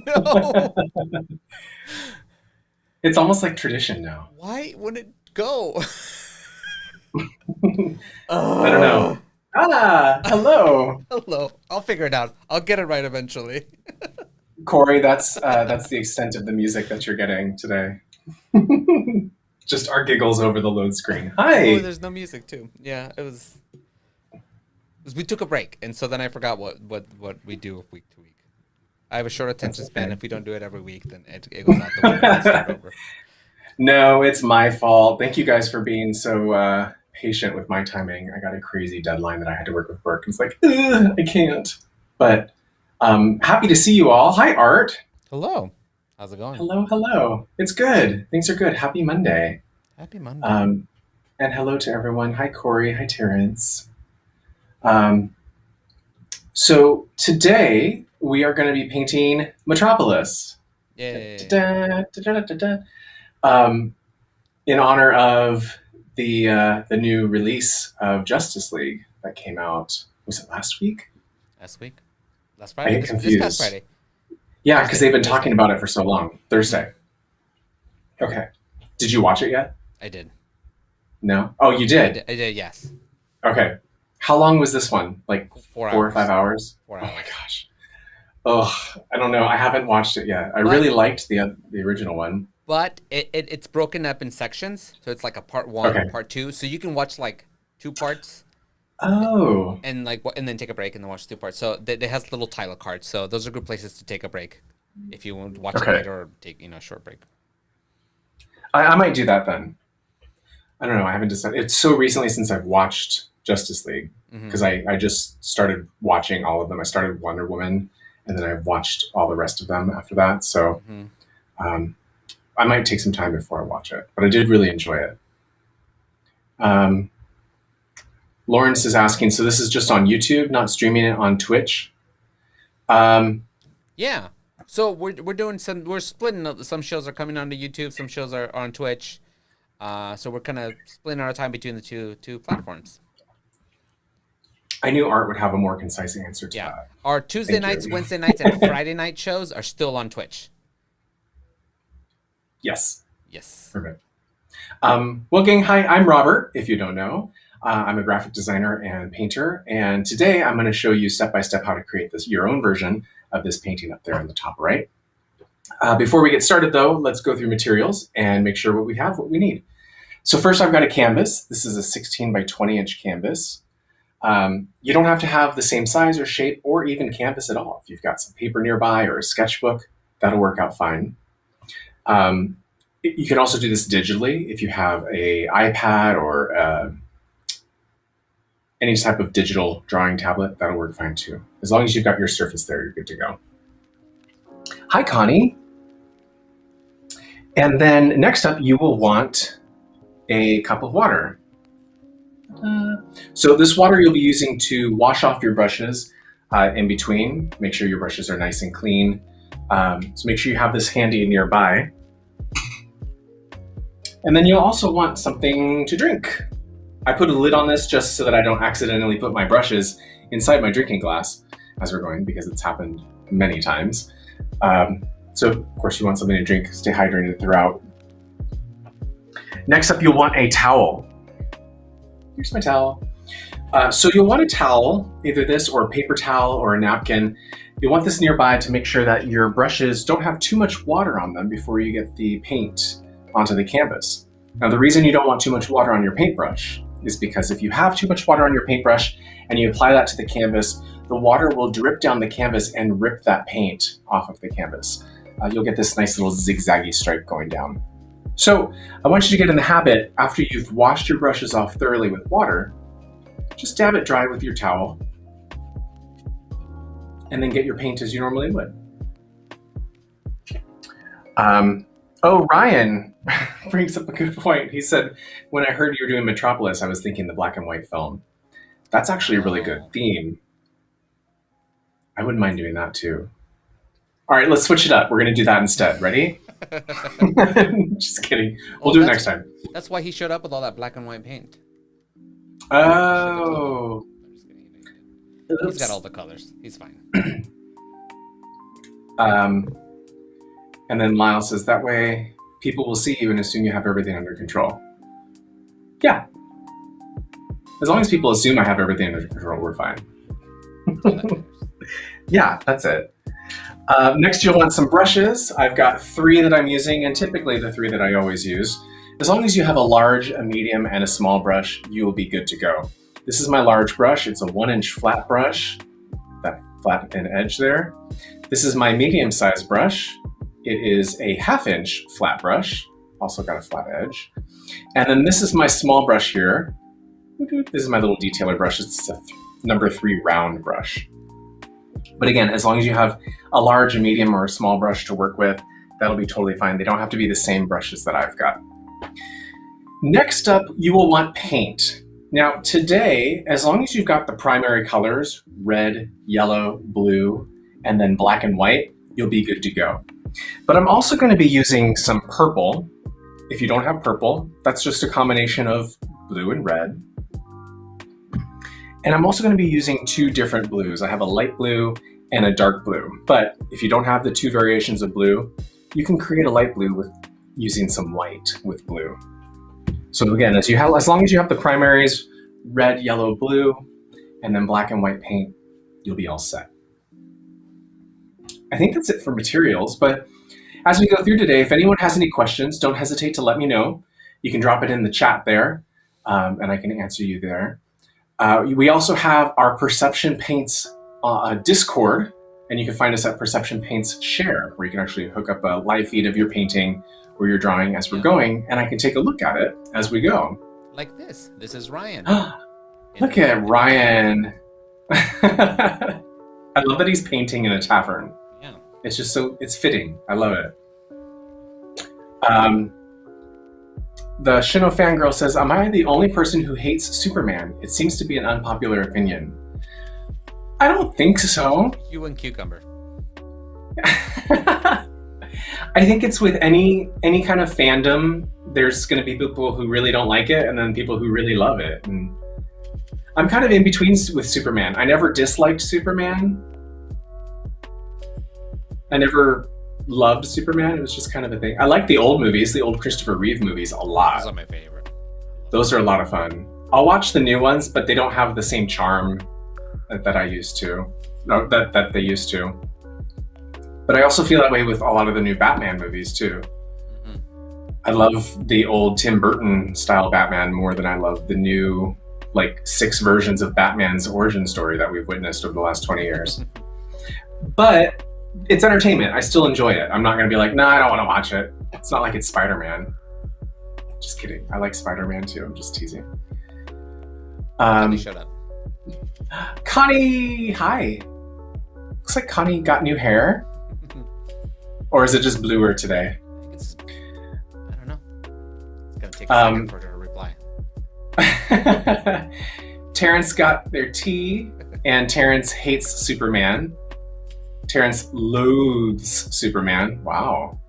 No. It's almost like tradition now. Why would it go? I don't know. Oh. Ah, hello, Hello. I'll figure it out. I'll get it right eventually. Corey. That's the extent of the music that you're getting today. Just our giggles over the load screen. Oh, Hi. there's no music too. Yeah, we took a break, and so then I forgot what we do week to week. I have a short That's attention span. okay. If we don't do it every week, then it goes out the window. Let's start over. No, it's my fault. Thank you guys for being so patient with my timing. I got a crazy deadline that I had to work with work. It's like, ugh, I can't. But happy to see you all. Hi, Art. Hello. How's it going? Hello, hello. It's good. Things are good. Happy Monday. Happy Monday. Um, and hello to everyone. Hi, Corey. Hi, Terrence. Um, so today we are going to be painting Metropolis. Da, Yay. da, da, da, da, da. Um, in honor of the new release of Justice League that came out. Was it last week? Last week? Last I Friday? get This past confused. Friday. Yeah, because Thursday. they've been talking Thursday. about it for so long. Hmm. Thursday. Okay. Did you watch it yet? I did. No. Oh, you I did. did. I did. Yes. Okay. How long was this one? Like 4 or 5 4 hours. hours? Four Oh my hours. gosh. Oh, I don't know. I haven't watched it yet. I But really liked the original one. it's broken up in sections, so it's like a part one, Okay. part two. So you can watch like two parts Oh. and and then take a break and then watch two parts. So it has little title cards. So those are good places to take a break if you want to watch it Okay. later or take a short break. I might do that then. I don't know. I haven't decided. It's so recently since I've watched Justice League Hmm. because I just started watching all of them. I started Wonder Woman, and then I've watched all the rest of them after that. So Hmm. um, I might take some time before I watch it, but I did really enjoy it. Um, Lawrence is asking, so this is just on YouTube, not streaming it on Twitch. Um, Yeah. So we're doing we're splitting up. Some shows are coming onto YouTube. Some shows are on Twitch. So we're kind of splitting our time between the two platforms. I knew Art would have a more concise answer to Yeah. that. Our Tuesday Thank nights, you. Wednesday nights, and Friday night shows are still on Twitch. Yes, Yes. perfect. Well, gang, hi, I'm Robert, if you don't know. I'm a graphic designer and painter, and today I'm going to show you step by step how to create your own version of this painting up there in the top right. Before we get started, though, let's go through materials and make sure what we need. So first, I've got a canvas. This is a 16 by 20 inch canvas. You don't have to have the same size or shape or even canvas at all. If you've got some paper nearby or a sketchbook, that'll work out fine. Um, you can also do this digitally if you have a iPad or any type of digital drawing tablet. That'll work fine too. As long as you've got your surface there, you're good to go. Hi, Connie. And then next up, you will want a cup of water. So this water you'll be using to wash off your brushes in between. Make sure your brushes are nice and clean. So make sure you have this handy nearby. And then you'll also want something to drink. I put a lid on this just so that I don't accidentally put my brushes inside my drinking glass as we're going, because it's happened many times. So of course you want something to drink, stay hydrated throughout. Next up, you'll want a towel. Here's my towel. So you'll want a towel, either this or a paper towel or a napkin. You'll want this nearby to make sure that your brushes don't have too much water on them before you get the paint onto the canvas. Now, the reason you don't want too much water on your paintbrush is because if you have too much water on your paintbrush and you apply that to the canvas, the water will drip down the canvas and rip that paint off of the canvas. You'll get this nice little zigzaggy stripe going down. So I want you to get in the habit, after you've washed your brushes off thoroughly with water, just dab it dry with your towel and then get your paint as you normally would. Oh, Ryan brings up a good point. He said, when I heard you were doing Metropolis, I was thinking the black and white film. That's actually a really good Oh. theme. I wouldn't mind doing that too. All right, let's switch it up. We're going to do that instead. Ready? Just kidding. We'll Oh, do it next time. that's why he showed up with all that black and white paint. Should have told him. Oh, I'm just kidding. He didn't. He's got all oops. the colors. He's fine. And then Lyle says, that way people will see you and assume you have everything under control. Yeah. As long as people assume I have everything under control, we're fine. Yeah, that's it. Next, you'll want some brushes. I've got 3 that I'm using, and typically the 3 that I always use. As long as you have a large, a medium, and a small brush, you will be good to go. This is my large brush. It's a 1-inch flat brush, that flat thin edge there. This is my medium-sized brush. It is a 1/2-inch flat brush, also got a flat edge. And then this is my small brush here. This is my little detailer brush. It's a number 3 round brush. But again, as long as you have a large, a medium, or a small brush to work with, that'll be totally fine. They don't have to be the same brushes that I've got. Next up, you will want paint. Now today, as long as you've got the primary colors, red, yellow, blue, and then black and white, you'll be good to go. But I'm also going to be using some purple. If you don't have purple, that's just a combination of blue and red. And I'm also going to be using 2 different blues. I have a light blue and a dark blue. But if you don't have the 2 variations of blue, you can create a light blue with using some white with blue. So again, as long as you have the primaries, red, yellow, blue, and then black and white paint, you'll be all set. I think that's it for materials, but as we go through today, if anyone has any questions, don't hesitate to let me know. You can drop it in the chat there, and I can answer you there. We also have our Perception Paints Discord, and you can find us at Perception Paints Share, where you can actually hook up a live feed of your painting or your drawing as we're going, and I can take a look at it as we go. Like this. This is Ryan. Look at Ryan. I love that he's painting in a tavern. Yeah. It's just it's fitting. I love it. The Shino fangirl says, am I the only person who hates Superman? It seems to be an unpopular opinion. I don't think so. You and Cucumber. I think it's with any kind of fandom, there's going to be people who really don't like it and then people who really love it. And I'm kind of in between with Superman. I never disliked Superman. I never loved Superman. It was just kind of a thing. I like the old movies, the old Christopher Reeve movies a lot. Those are my favorite. Those are a lot of fun. I'll watch the new ones, but they don't have the same charm that I used to, no, that they used to. But I also feel that way with a lot of the new Batman movies too. Mm-hmm. I love the old Tim Burton style Batman more than I love the new, like 6 versions of Batman's origin story that we've witnessed over the last 20 years. But it's entertainment. I still enjoy it. I'm not going to be like, nah, I don't want to watch it. It's not like it's Spider-Man. Just kidding. I like Spider-Man too. I'm just teasing. Connie, shut up. Connie, hi. Looks like Connie got new hair. Or is it just bluer today? I don't know. It's going to take a second for her to reply. Terrence got their tea, and Terrence hates Superman. Terrence loathes Superman. Wow.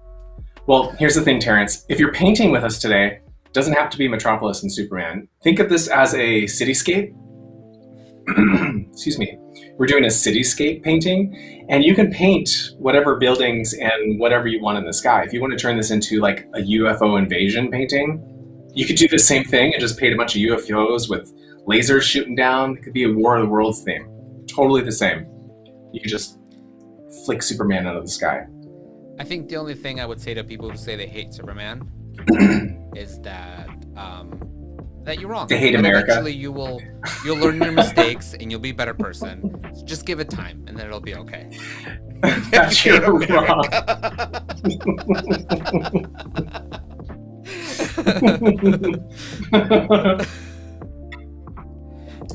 Well, here's the thing, Terrence. If you're painting with us today, it doesn't have to be Metropolis and Superman. Think of this as a cityscape. Excuse me. We're doing a cityscape painting, and you can paint whatever buildings and whatever you want in the sky. If you want to turn this into like a UFO invasion painting, you could do the same thing and just paint a bunch of UFOs with lasers shooting down. It could be a War of the Worlds theme. Totally the same. You could just flick Superman out of the sky. I think the only thing I would say to people who say they hate Superman is that you're wrong. They hate but America. Eventually you'll learn your mistakes and you'll be a better person. So just give it time and then it'll be okay. You're wrong.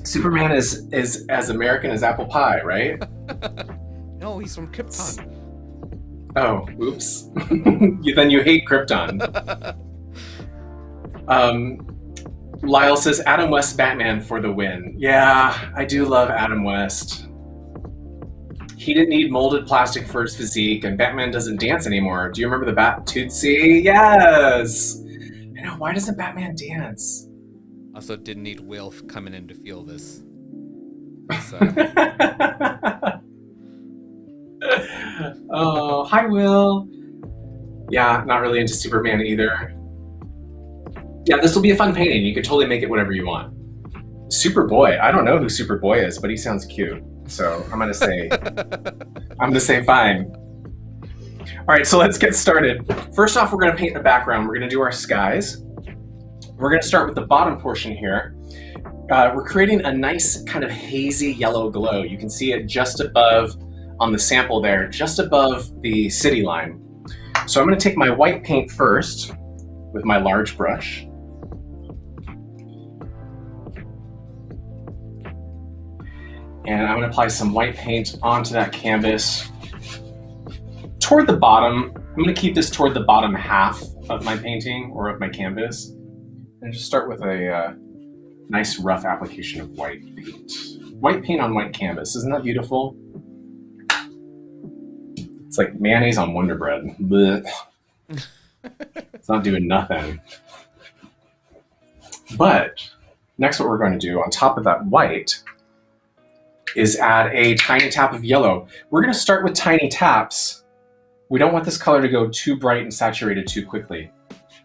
Superman is as American as apple pie, right? No, he's from Krypton. Oh, oops. Then you hate Krypton. Lyle says, Adam West Batman for the win. Yeah, I do love Adam West. He didn't need molded plastic for his physique, and Batman doesn't dance anymore. Do you remember the Bat Tootsie? Yes! I know, why doesn't Batman dance? Also didn't need Wilf coming in to feel this. Oh, hi, Will. Yeah, not really into Superman either. Yeah, this will be a fun painting. You can totally make it whatever you want. Superboy. I don't know who Superboy is, but he sounds cute. So I'm gonna say fine. All right, so let's get started. First off, we're gonna paint the background. We're gonna do our skies. We're gonna start with the bottom portion here. We're creating a nice kind of hazy yellow glow. You can see it just above, on the sample there, just above the city line. So I'm gonna take my white paint first with my large brush. And I'm gonna apply some white paint onto that canvas toward the bottom. I'm gonna keep this toward the bottom half of my painting or of my canvas. And just start with a nice rough application of white paint. White paint on white canvas, isn't that beautiful? It's like mayonnaise on Wonder Bread. Blech. It's not doing nothing. But next what we're going to do on top of that white is add a tiny tap of yellow. We're going to start with tiny taps. We don't want this color to go too bright and saturated too quickly.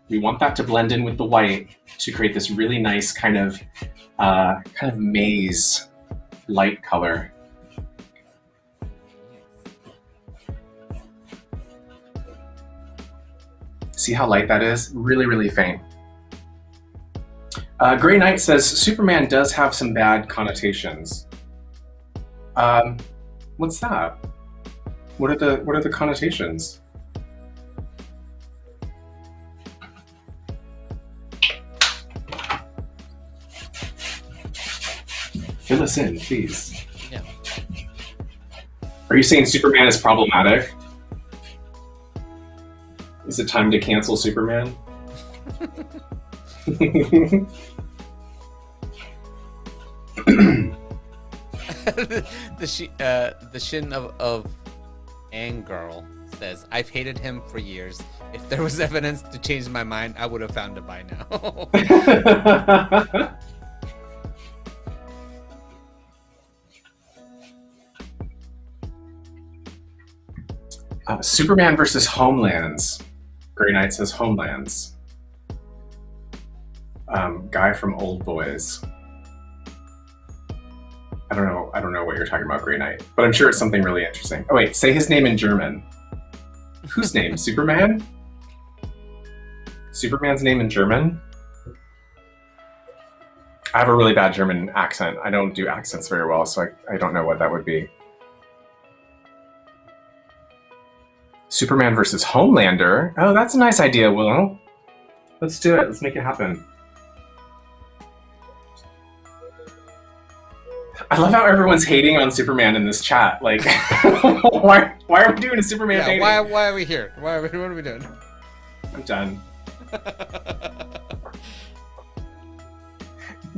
We want that to blend in with the white to create this really nice kind of maize light color. See how light that is? Really, really faint. Gray Knight says Superman does have some bad connotations. What's that? What are the connotations? Fill us in, please. Yeah. Are you saying Superman is problematic? Is it time to cancel Superman? The shin of Angirl says, I've hated him for years. If there was evidence to change my mind, I would have found it by now. Superman versus Homelands. Grey Knight says Homelands. Guy from Old Boys. I don't know what you're talking about, Grey Knight, but I'm sure it's something really interesting. Oh wait, say his name in German. Whose name? Superman? Superman's name in German? I have a really bad German accent. I don't do accents very well, so I don't know what that would be. Superman versus Homelander? Oh, that's a nice idea, Willow. Let's do it. Let's make it happen. I love how everyone's hating on Superman in this chat. Like, why are we doing a Superman hating? Why are we here? What are we doing? I'm done.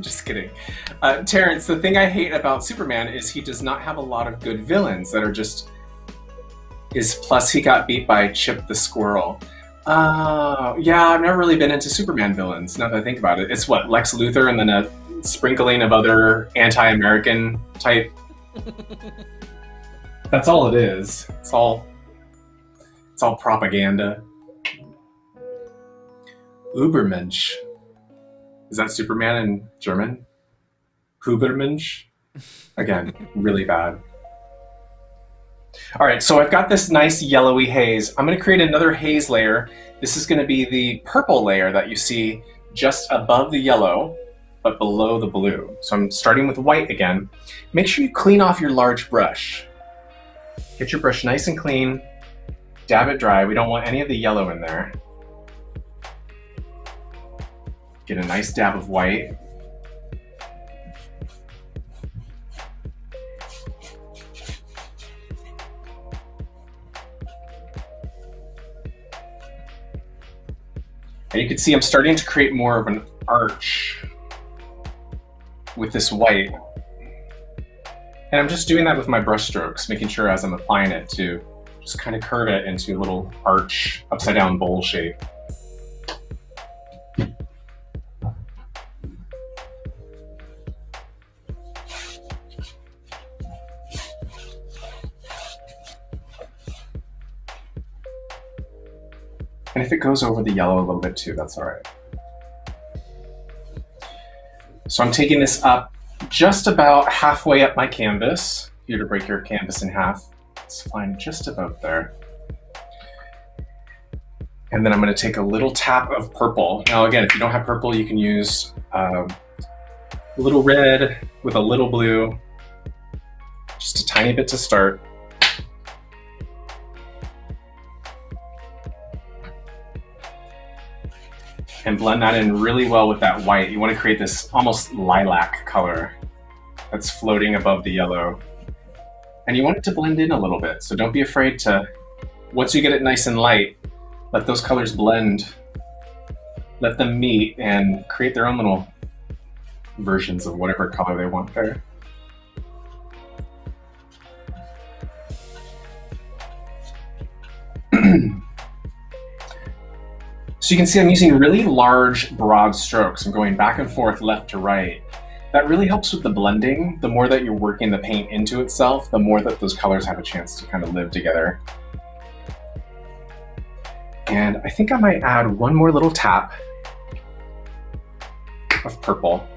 Just kidding. Terrence, the thing I hate about Superman is he does not have a lot of good villains that are just... Plus he got beat by Chip the Squirrel. Yeah, I've never really been into Superman villains, now that I think about it. It's what, Lex Luthor and then a sprinkling of other anti-American type. That's all it is. It's all propaganda. Übermensch. Is that Superman in German? Übermensch? Again, really bad. All right, so I've got this nice yellowy haze. I'm going to create another haze layer. This is going to be the purple layer that you see just above the yellow, but below the blue. So I'm starting with white again. Make sure you clean off your large brush. Get your brush nice and clean. Dab it dry. We don't want any of the yellow in there. Get a nice dab of white. And you can see I'm starting to create more of an arch with this white. And I'm just doing that with my brush strokes, making sure as I'm applying it to just kind of curve it into a little arch, upside down bowl shape. if it goes over the yellow a little bit too, that's all right. So I'm taking this up just about halfway up my canvas. Here to break your canvas in half. It's fine, just about there. And then I'm going to take a little tap of purple. Now again, if you don't have purple, you can use a little red with a little blue. Just a tiny bit to start. And blend that in really well with that white. You want to create this almost lilac color that's floating above the yellow. And you want it to blend in a little bit. So don't be afraid to, once you get it nice and light, let those colors blend. Let them meet and create their own little versions of whatever color they want there. So you can see I'm using really large, broad strokes. I'm going back and forth, left to right. That really helps with the blending. The more that you're working the paint into itself, the more that those colors have a chance to kind of live together. And I think I might add one more little tap of purple.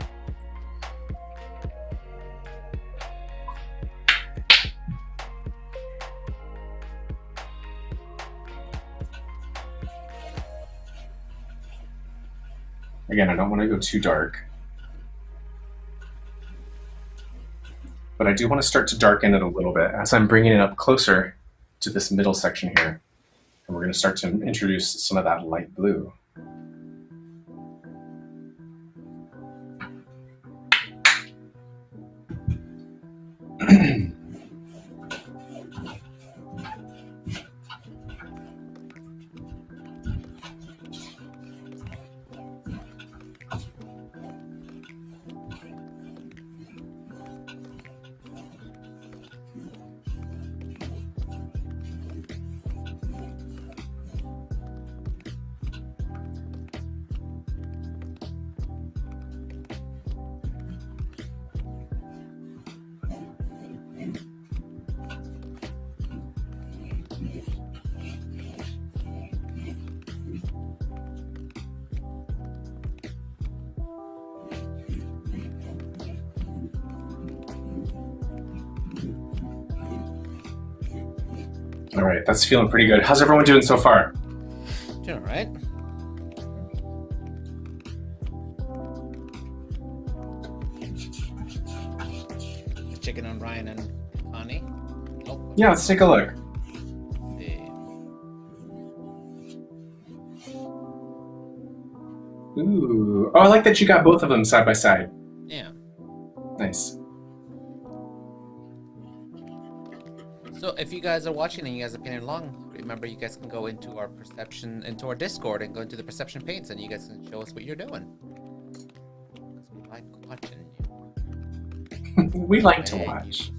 Again, I don't want to go too dark, but I do want to start to darken it a little bit as I'm bringing it up closer to this middle section here. And we're going to start to introduce some of that light blue. All right, that's feeling pretty good. How's everyone doing so far? Doing all right. Checking on Ryan and Connie. Oh, yeah, let's take a look. Ooh, oh, I like that you got both of them side by side. Yeah. Nice. So if you guys are watching and you guys are painting along, remember you guys can go into our Discord and go into the perception paints and you guys can show us what you're doing. Because we like watching you. We like to watch.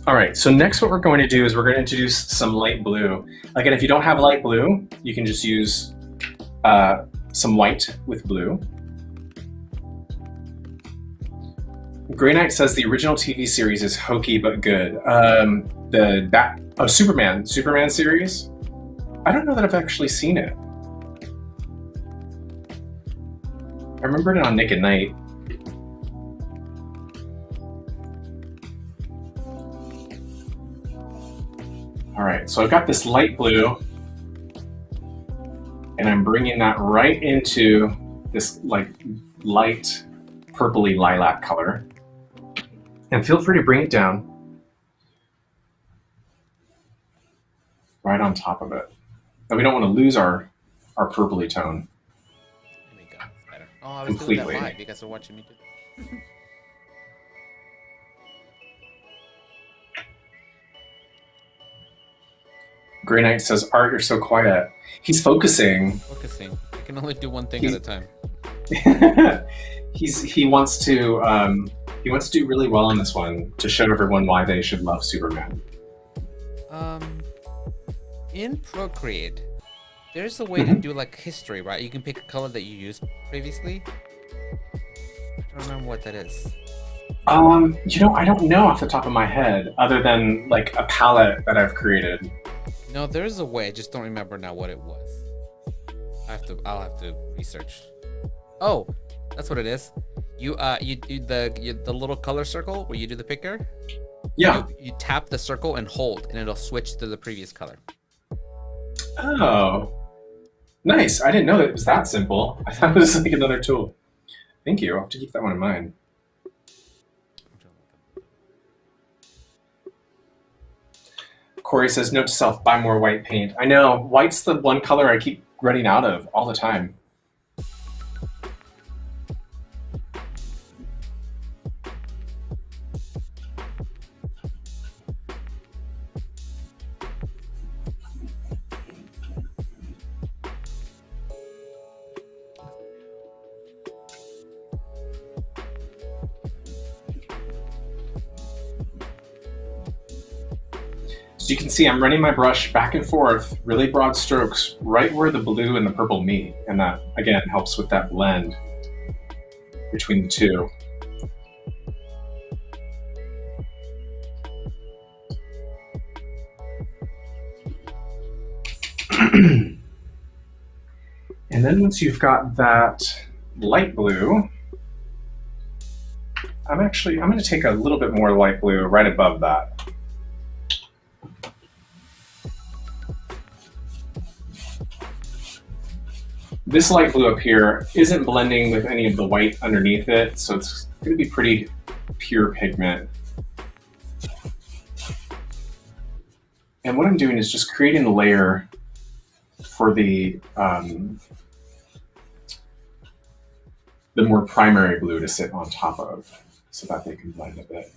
All right, so next what we're going to do is we're going to introduce some light blue. Again, if you don't have light blue, you can just use some white with blue. Grey Knight says the original TV series is hokey but good. Superman series? I don't know that I've actually seen it. I remembered it on Nick at Night. All right, so I've got this light blue, and I'm bringing that right into this like light purpley lilac color. And feel free to bring it down right on top of it. Now we don't want to lose our purpley tone. There we go. It's better. Oh, I was doing that live. You guys are watching me do that. Grey Knight says, Art, you're so quiet. He's focusing. Focusing. I can only do one thing at a time. He wants to do really well in this one to show everyone why they should love Superman. In Procreate, there's a way to do like history, right? You can pick a color that you used previously. I don't remember what that is. You know, I don't know off the top of my head, other than like a palette that I've created. No, there's a way. I just don't remember now what it was. I'll have to research. Oh, that's what it is. You do the little color circle where you do the picker. Yeah. You tap the circle and hold, and it'll switch to the previous color. Oh, nice. I didn't know that it was that simple. I thought it was like another tool. Thank you. I'll have to keep that one in mind. Corey says, note to self, buy more white paint. I know, white's the one color I keep running out of all the time. So you can see I'm running my brush back and forth, really broad strokes, right where the blue and the purple meet. And that, again, helps with that blend between the two. And then once you've got that light blue, I'm going to take a little bit more light blue right above that. This light blue up here isn't blending with any of the white underneath it, so it's going to be pretty pure pigment. And what I'm doing is just creating a layer for the more primary blue to sit on top of, so that they can blend a bit.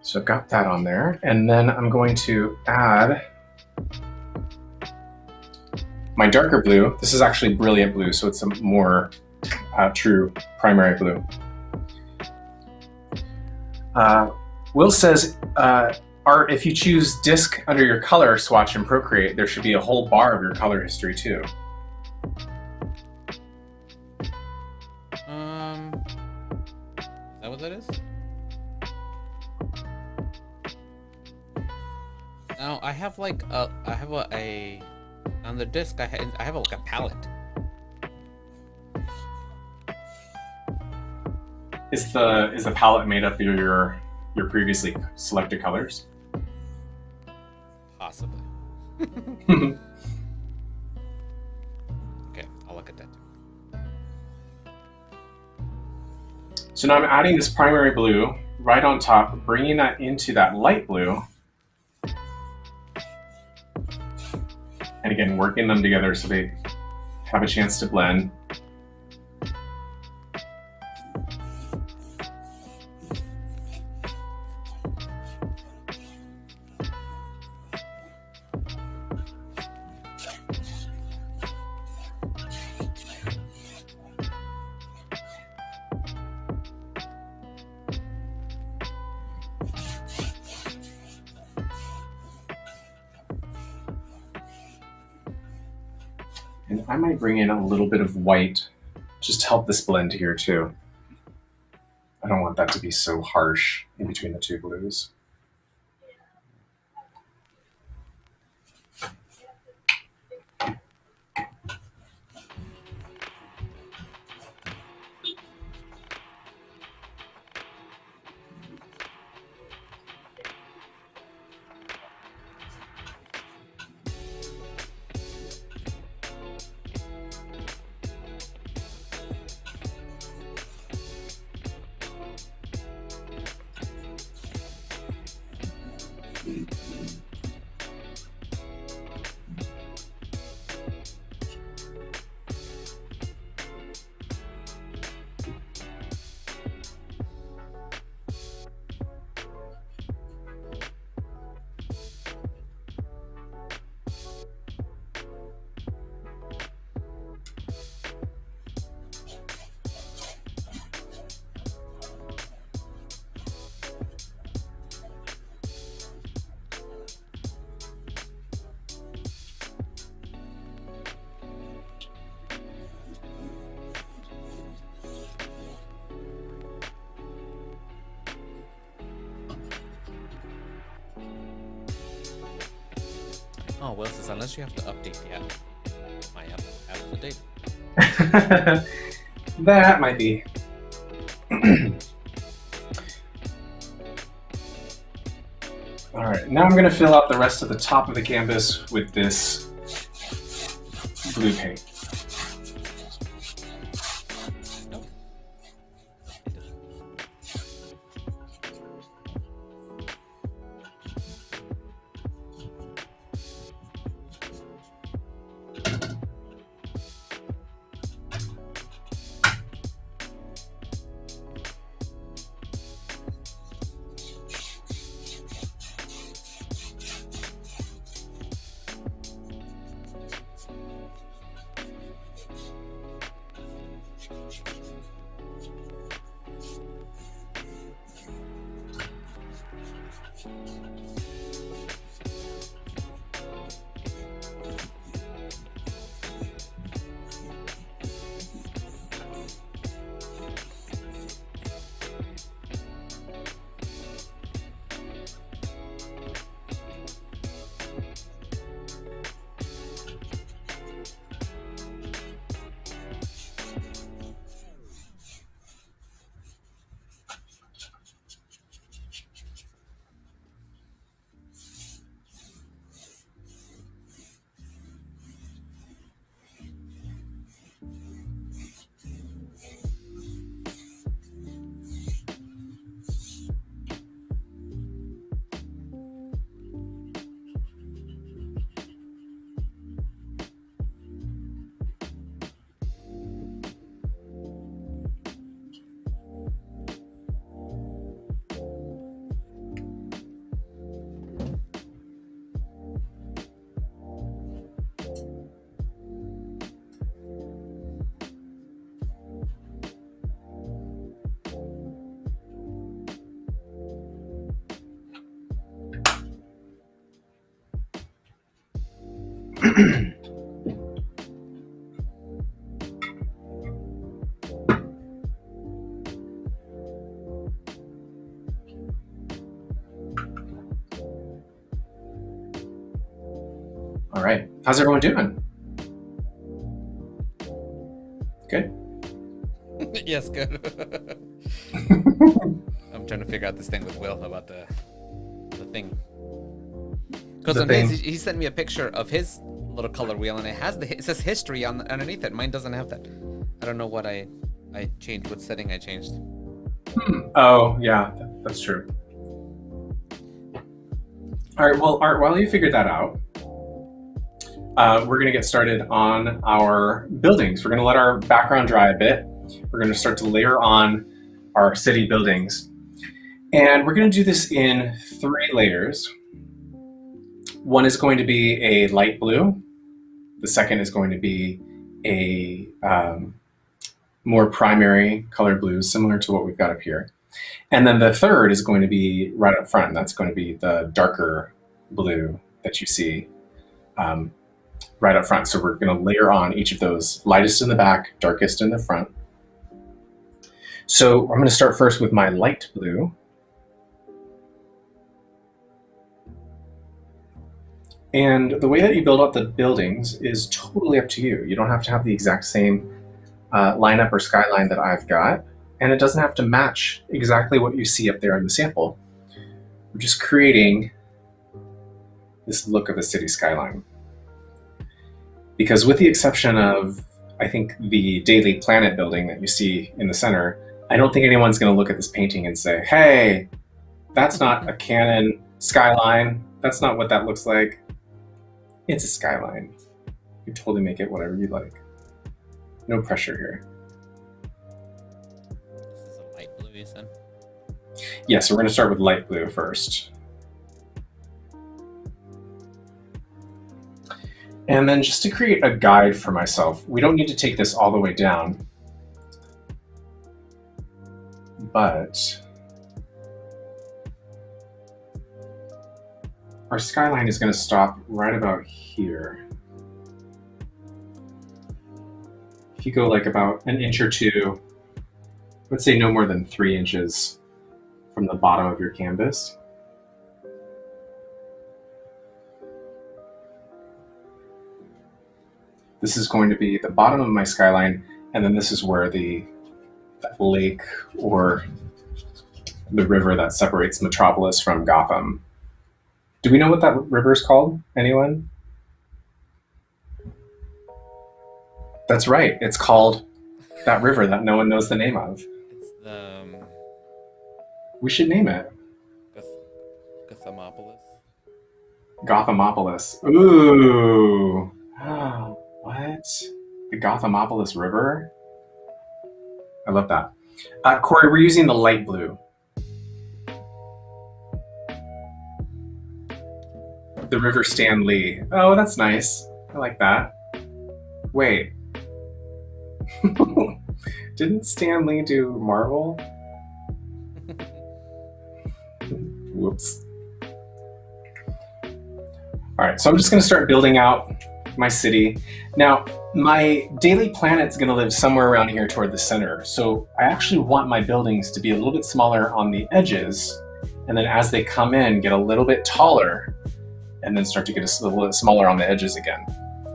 So I've got that on there, and then I'm going to add my darker blue. This is actually brilliant blue, so it's a more true primary blue. Will says, Art, if you choose disk under your color swatch in Procreate, there should be a whole bar of your color history too. Is that what that is? No, I have like a on the disc. I have like a palette. Is the palette made up of your previously selected colors? Possibly. Okay, I'll look at that too. So now I'm adding this primary blue right on top, bringing that into that light blue. And again, working them together so they have a chance to blend. And I might bring in a little bit of white just to help this blend here too. I don't want that to be so harsh in between the two blues. Oh, Will says, unless you have to update the app. My app update. That might be. All right, now I'm going to fill out the rest of the top of the canvas with this blue paint. All right, how's everyone doing? Good? Yes, good. I'm trying to figure out this thing with Will about the thing. Because on his, he sent me a picture of his little color wheel, and it says history underneath it. Mine doesn't have that. I don't know what I changed, what setting I changed. Oh, yeah, that's true. All right, well, Art, while you figure that out, we're going to get started on our buildings. We're going to let our background dry a bit. We're going to start to layer on our city buildings. And we're going to do this in 3 layers. One is going to be a light blue. The second is going to be a more primary colored blue, similar to what we've got up here. And then the third is going to be right up front. That's going to be the darker blue that you see right up front. So we're going to layer on each of those, lightest in the back, darkest in the front. So I'm going to start first with my light blue. And the way that you build up the buildings is totally up to you. You don't have to have the exact same lineup or skyline that I've got, and it doesn't have to match exactly what you see up there in the sample. We're just creating this look of a city skyline. Because with the exception of, I think, the Daily Planet building that you see in the center, I don't think anyone's going to look at this painting and say, hey, that's not a canon skyline. That's not what that looks like. It's a skyline. You totally make it whatever you like. No pressure here. This is a light blue, you said? Yeah, so we're going to start with light blue first. And then just to create a guide for myself, we don't need to take this all the way down, but our skyline is going to stop right about here. If you go like about an inch or two, let's say no more than 3 inches from the bottom of your canvas. This is going to be the bottom of my skyline, and then this is where that lake or the river that separates Metropolis from Gotham. Do we know what that river is called? Anyone? That's right. It's called that river that no one knows the name of. It's the We should name it. Gothamopolis. Gothamopolis. Ooh. What? The Gothamopolis River? I love that. Corey, we're using the light blue. The River Stanley. Oh, that's nice. I like that. Wait. Didn't Stan Lee do Marvel? Whoops. Alright, so I'm just going to start building out my city. Now, my daily planet's going to live somewhere around here toward the center. So I actually want my buildings to be a little bit smaller on the edges. And then as they come in, get a little bit taller. And then start to get a little bit smaller on the edges again.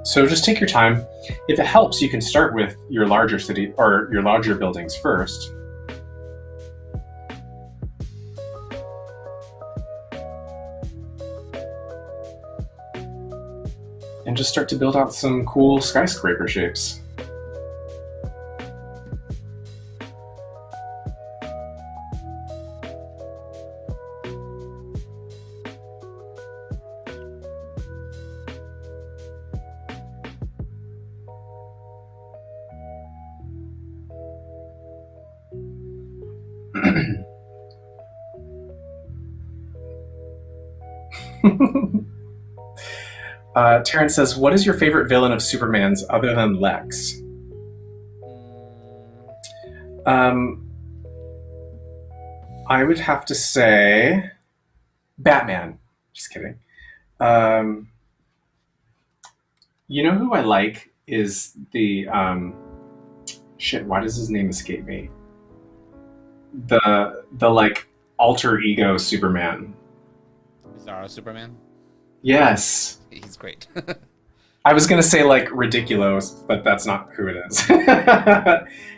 So just take your time. If it helps, you can start with your larger city or your larger buildings first. And just start to build out some cool skyscraper shapes. Terrence says, what is your favorite villain of Superman's other than Lex? I would have to say Batman. Just kidding. You know who I like is the shit, why does his name escape me? The like alter ego Superman. Bizarro Superman? Yes. He's great. I was gonna say like ridiculous, but that's not who it is.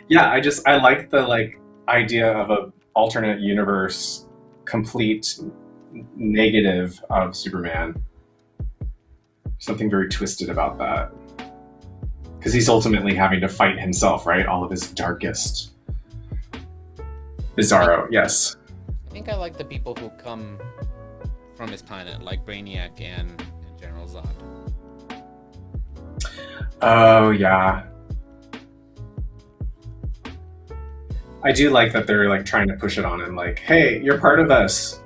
Yeah, I like the like idea of a alternate universe, complete negative of Superman. Something very twisted about that. Because he's ultimately having to fight himself, right? All of his darkest. Bizarro, yes. I think I like the people who come from his planet, like Brainiac and General Zod. Oh, yeah. I do like that they're like trying to push it on him, like, hey, you're part of us.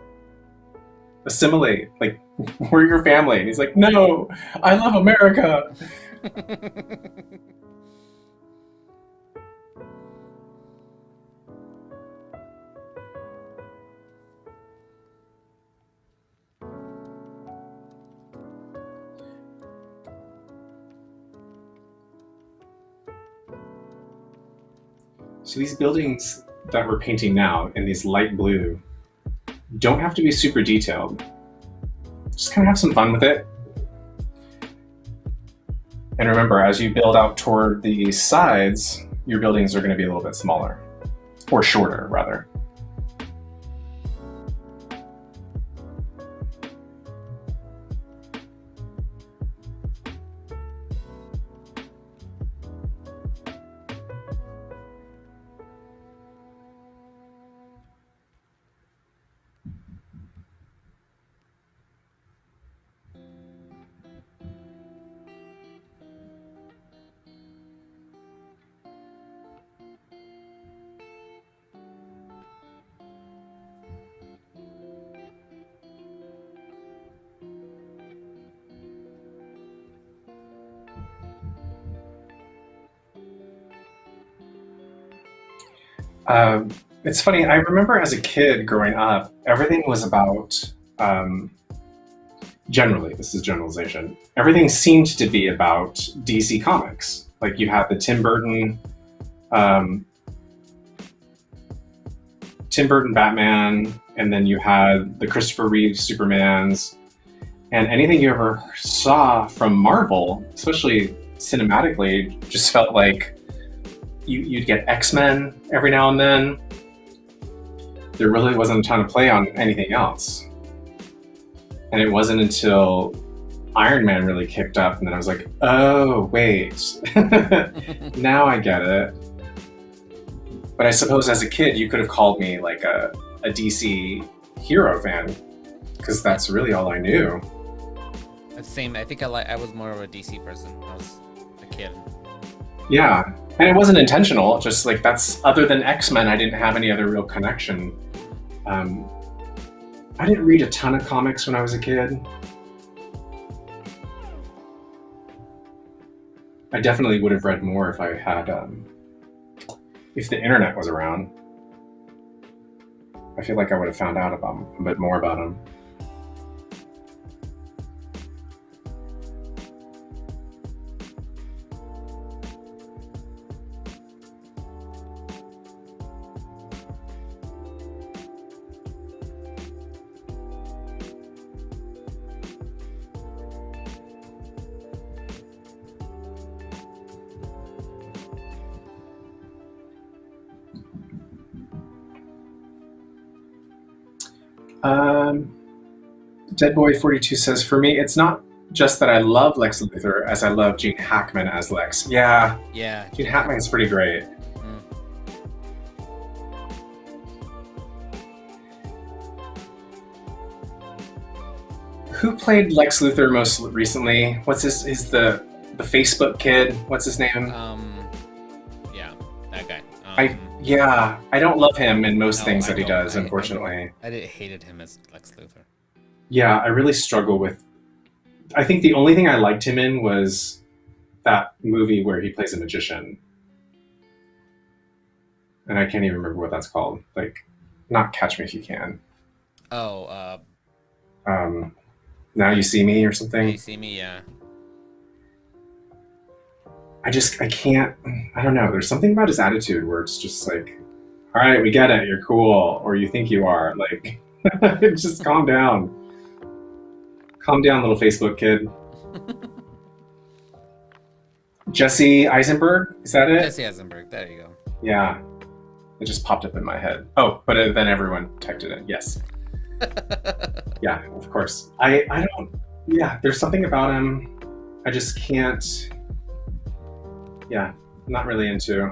Assimilate. Like, we're your family. And he's like, no, I love America. So these buildings that we're painting now in these light blue don't have to be super detailed. Just kind of have some fun with it. And remember, as you build out toward the sides, your buildings are going to be a little bit smaller. Or shorter, rather. It's funny, I remember as a kid growing up, everything was about, generally, this is generalization, everything seemed to be about DC Comics. Like you had the Tim Burton Batman, and then you had the Christopher Reeve Supermans, and anything you ever saw from Marvel, especially cinematically just felt like you'd get X-Men every now and then. There really wasn't a ton of play on anything else. And it wasn't until Iron Man really kicked up, and then I was like, oh, wait. Now I get it. But I suppose as a kid, you could have called me like a DC hero fan, because that's really all I knew. Same. I think I was more of a DC person when I was a kid. Yeah, and it wasn't intentional. Just like that's other than X-Men, I didn't have any other real connection. I didn't read a ton of comics when I was a kid. I definitely would have read more if I had, if the internet was around. I feel like I would have found out about a bit more about them. Deadboy42 says, for me, it's not just that I love Lex Luthor as I love Gene Hackman as Lex. Yeah. Yeah. Gene Hackman is pretty great. Who played Lex Luthor most recently? What's is the Facebook kid? What's his name? Yeah, that guy. I don't love him in most things that he does, unfortunately. I hated him as Lex Luthor. Yeah, I really struggle with... I think the only thing I liked him in was that movie where he plays a magician. And I can't even remember what that's called. Like, not Catch Me If You Can. Oh, Now You See Me or something? Now You See Me, yeah. I can't... I don't know. There's something about his attitude where it's just like, all right, we get it. You're cool. Or you think you are. Like, just calm down. Calm down, little Facebook kid. Jesse Eisenberg? Is that it? Jesse Eisenberg. There you go. Yeah. It just popped up in my head. Oh, but then everyone typed it in. Yes. Yeah, of course. I don't... Yeah, there's something about him I just can't... Yeah, not really into.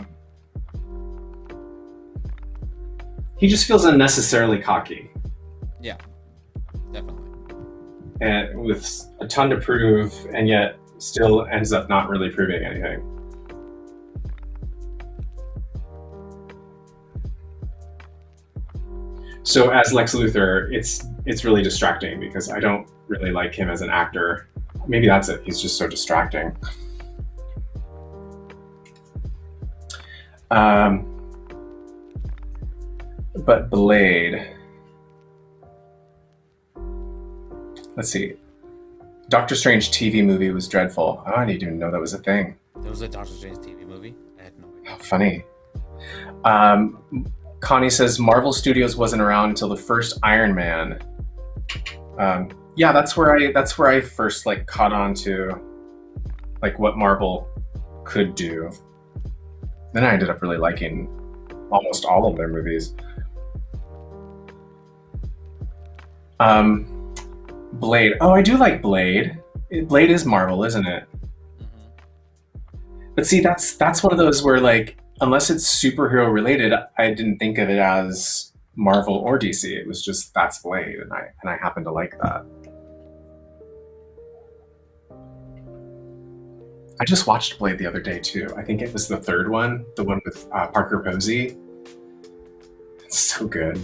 He just feels unnecessarily cocky. Yeah, definitely. And with a ton to prove, and yet still ends up not really proving anything. So as Lex Luthor, it's really distracting because I don't really like him as an actor. Maybe that's it. He's just so distracting. But Blade. Let's see. Doctor Strange TV movie was dreadful. Oh, I didn't even know that was a thing. There was a Doctor Strange TV movie? I had no idea. How funny. Connie says Marvel Studios wasn't around until the first Iron Man. Yeah, that's where I first like caught on to like what Marvel could do. Then I ended up really liking almost all of their movies. Blade. Oh, I do like Blade. Blade is Marvel, isn't it? Mm-hmm. But see, that's one of those where like, unless it's superhero related, I didn't think of it as Marvel or DC. It was just that's Blade, and I happen to like that. I just watched Blade the other day too. I think it was the third one, the one with Parker Posey. It's so good.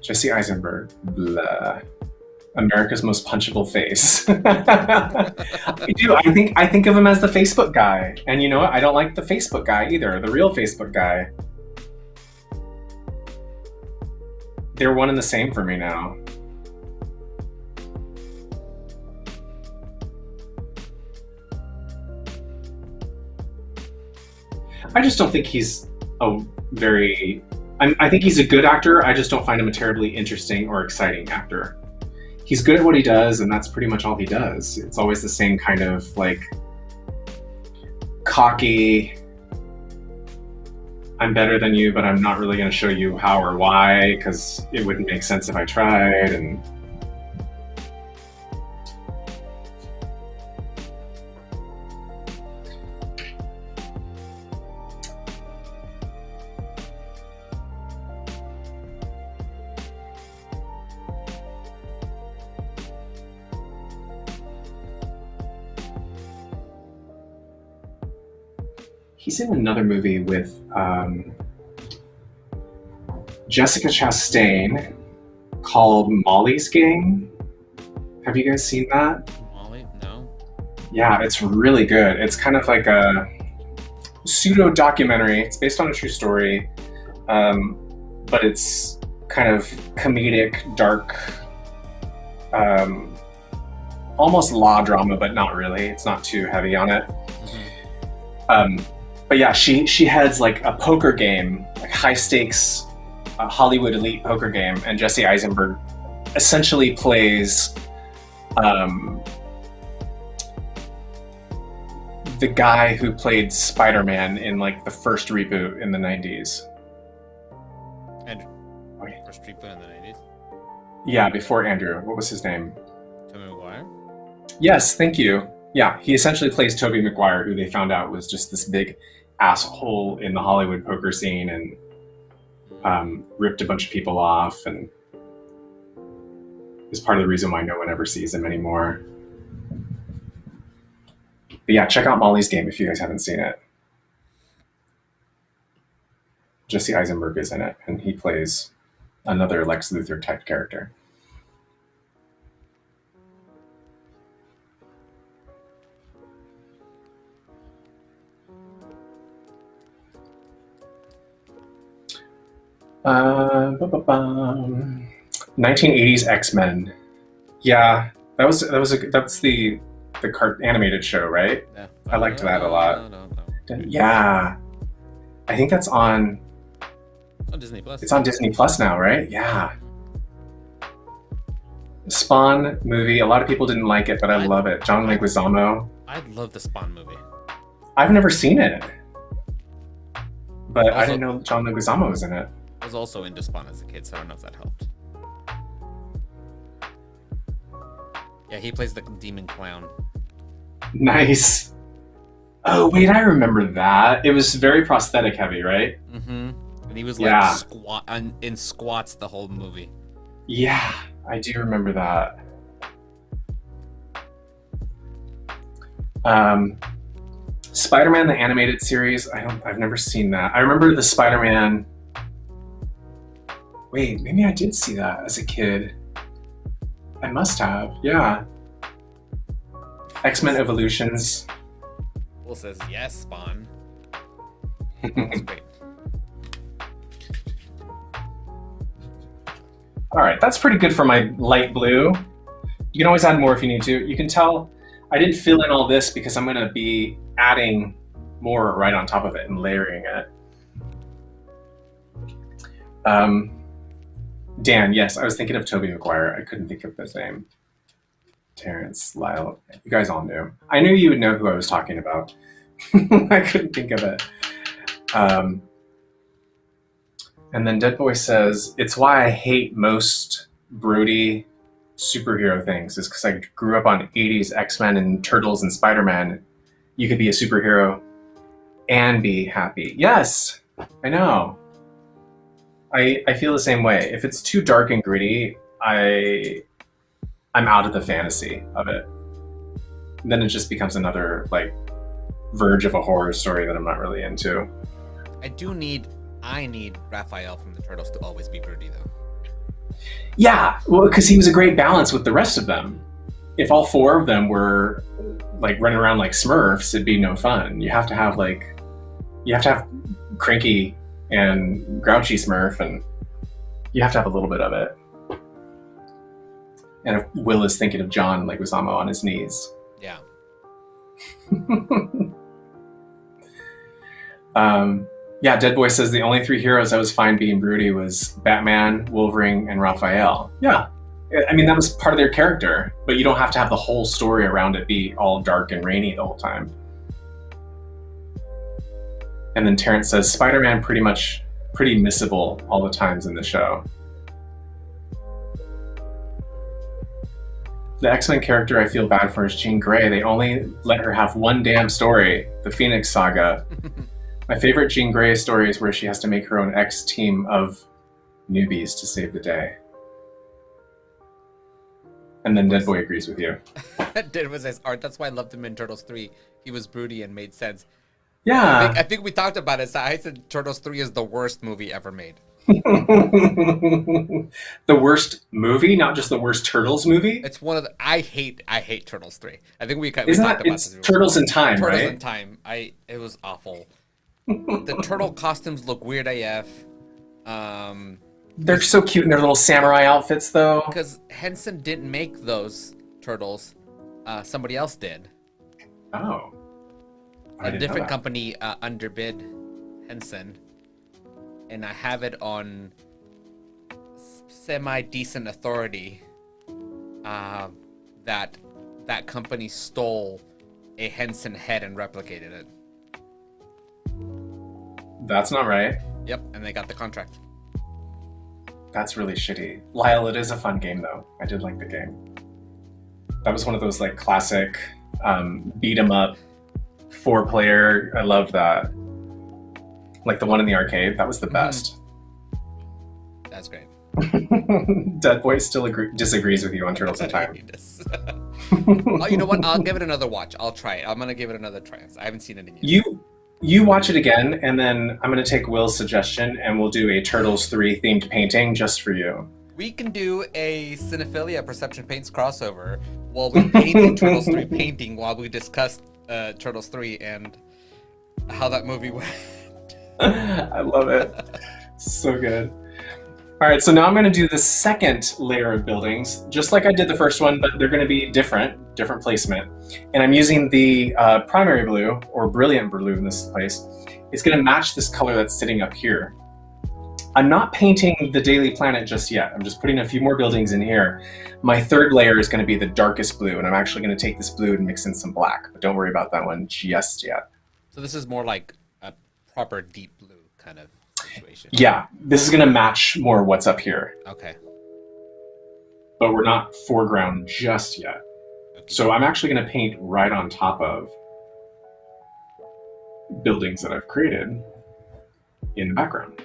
Jesse Eisenberg, blah. America's most punchable face. I do. I think of him as the Facebook guy, and you know what? I don't like the Facebook guy either. The real Facebook guy. They're one and the same for me now. I just don't think he's a very... I think he's a good actor. I just don't find him a terribly interesting or exciting actor. he's good at what he does, and that's pretty much all he does. It's always the same kind of like cocky, I'm better than you, but I'm not really going to show you how or why because it wouldn't make sense if I tried. And he's in another movie with Jessica Chastain called Molly's Game. Have you guys seen that? Molly? No. Yeah, it's really good. It's kind of like a pseudo documentary. It's based on a true story, but it's kind of comedic, dark, almost law drama, but not really. It's not too heavy on it. But yeah, she heads like a poker game, like high stakes Hollywood elite poker game, and Jesse Eisenberg essentially plays the guy who played Spider-Man in like the first reboot in the 90s. Andrew. First reboot in the 90s? Yeah, before Andrew. What was his name? Tobey Maguire? Yes, thank you. Yeah, he essentially plays Tobey Maguire, who they found out was just this big asshole in the Hollywood poker scene and ripped a bunch of people off, and is part of the reason why no one ever sees him anymore. But yeah, check out Molly's Game if you guys haven't seen it. Jesse Eisenberg is in it, and he plays another Lex Luthor type character. Uh, 1980s X-Men. Yeah, that's the animated show, right? Yeah. I liked that a lot. No. Yeah, I think that's on Disney Plus. It's on Disney Plus now, right? Yeah. Spawn movie. A lot of people didn't like it, but I love it. John Leguizamo. I love the Spawn movie. I've never seen it, but Also, I didn't know John Leguizamo was in it. I was also into Spawn as a kid, so I don't know if that helped. Yeah, he plays the demon clown. Nice. Oh wait, I remember that. It was very prosthetic heavy, right? Mm-hmm. And he was like in squats the whole movie. Yeah, I do remember that. Spider-Man the animated series. I've never seen that. I remember the Spider-Man. Wait, maybe I did see that as a kid. I must have. Yeah. X-Men Evolutions. Will says yes, Spawn. That's great. All right, that's pretty good for my light blue. You can always add more if you need to. You can tell I didn't fill in all this because I'm going to be adding more right on top of it and layering it. Dan, yes, I was thinking of Tobey Maguire. I couldn't think of his name. Terrence, Lyle, you guys all knew. I knew you would know who I was talking about. I couldn't think of it. And then Dead Boy says, it's why I hate most Brody superhero things, is because I grew up on 80s X-Men and Turtles and Spider-Man. You could be a superhero and be happy. Yes, I know. I feel the same way. If it's too dark and gritty, I'm out of the fantasy of it. And then it just becomes another like verge of a horror story that I'm not really into. I need Raphael from the Turtles to always be Broody though. Yeah, well, because he was a great balance with the rest of them. If all four of them were like running around like Smurfs, it'd be no fun. You have to have Cranky and Grouchy Smurf, and you have to have a little bit of it. And if Will is thinking of John Leguizamo on his knees. Yeah. Yeah, Dead Boy says the only three heroes I was fine being broody was Batman, Wolverine, and Raphael. Yeah, I mean, that was part of their character, but you don't have to have the whole story around it be all dark and rainy the whole time. And then Terrence says, Spider-Man pretty missable all the times in the show. The X-Men character I feel bad for is Jean Grey. They only let her have one damn story, the Phoenix Saga. My favorite Jean Grey story is where she has to make her own X team of newbies to save the day. And then Dead Boy agrees with you. Dead Boy says art. That's why I loved him in Turtles 3. He was broody and made sense. Yeah. I think we talked about it. So I said Turtles 3 is the worst movie ever made. The worst movie, not just the worst Turtles movie. It's one of the. I hate Turtles 3. I think we talked Isn't about that, this. It's Turtles in Time, Turtles right? in Time. It was awful. The turtle costumes look weird AF. They're so cute in their little samurai outfits, though. Because Henson didn't make those turtles. Somebody else did. Oh. A different company underbid Henson. And I have it on semi-decent authority that company stole a Henson head and replicated it. That's not right. Yep, and they got the contract. That's really shitty. Lyle, it is a fun game, though. I did like the game. That was one of those like classic beat 'em up 4-player. I loved that. Like the one in the arcade. That was the best. That's great. Dead Boy still disagrees with you on Turtles in Time. Oh, you know what? I'll give it another watch. I'll try it. I'm gonna give it another try. I haven't seen it in years. You watch it again, and then I'm going to take Will's suggestion, and we'll do a Turtles 3 themed painting just for you. We can do a Cinephilia Perception Paints crossover while we paint the Turtles 3 painting while we discuss Turtles 3 and how that movie went. I love it. So good. All right, so now I'm going to do the second layer of buildings, just like I did the first one, but they're going to be different placement. And I'm using the primary blue, or brilliant blue in this place. It's going to match this color that's sitting up here. I'm not painting the Daily Planet just yet. I'm just putting a few more buildings in here. My third layer is going to be the darkest blue, and I'm actually going to take this blue and mix in some black, but don't worry about that one just yet. So this is more like a proper deep blue kind of situation. Yeah, this is going to match more what's up here. Okay. But we're not foreground just yet. Okay. So I'm actually going to paint right on top of buildings that I've created in the background.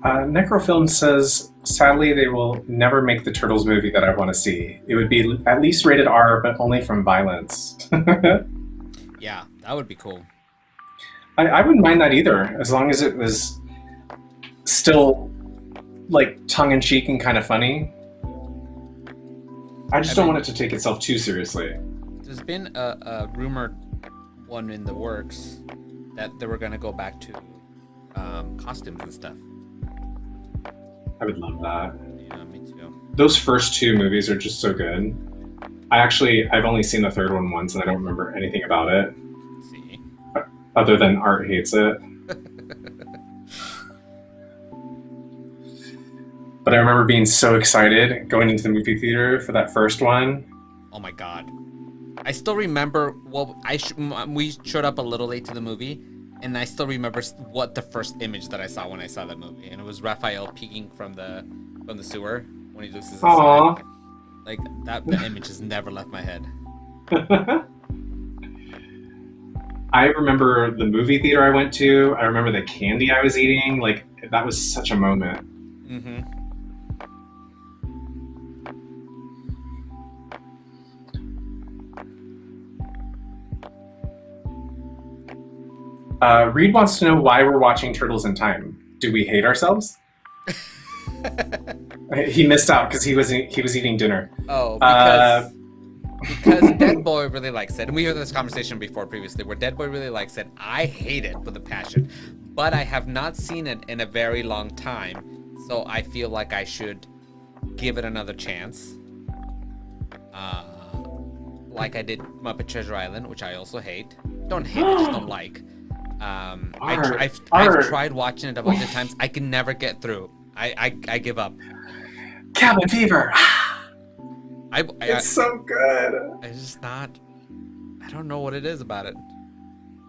Necrofilm says, sadly, they will never make the Turtles movie that I want to see. It would be at least rated R, but only from violence. Yeah, that would be cool. I wouldn't mind that either, as long as it was still like tongue-in-cheek and kind of funny. I don't want it to take itself too seriously. There's been a rumored one in the works that they were going to go back to costumes and stuff. I would love that. Yeah, me too. Those first two movies are just so good. I've only seen the third one once and I don't remember anything about it. See? Other than Art hates it. But I remember being so excited going into the movie theater for that first one. Oh my god. I still remember, well, we showed up a little late to the movie, and I still remember what the first image that I saw when I saw that movie, and it was Raphael peeking from the sewer when he looks his side. Like that, the image has never left my head. I remember the movie theater I went to. I remember the candy I was eating. Like that was such a moment. Mm-hmm. Reed wants to know why we're watching Turtles in Time. Do we hate ourselves? He missed out because he was eating dinner. Oh, because Dead Boy really likes it, and we heard this conversation before previously, where Dead Boy really likes it. I hate it with a passion, but I have not seen it in a very long time, so I feel like I should give it another chance. Like I did Muppet Treasure Island, which I also hate. Don't hate it, just don't like. I've tried watching it a bunch of times. I can never get through. I give up. Cabin Fever. It's so good. It's just not. I don't know what it is about it.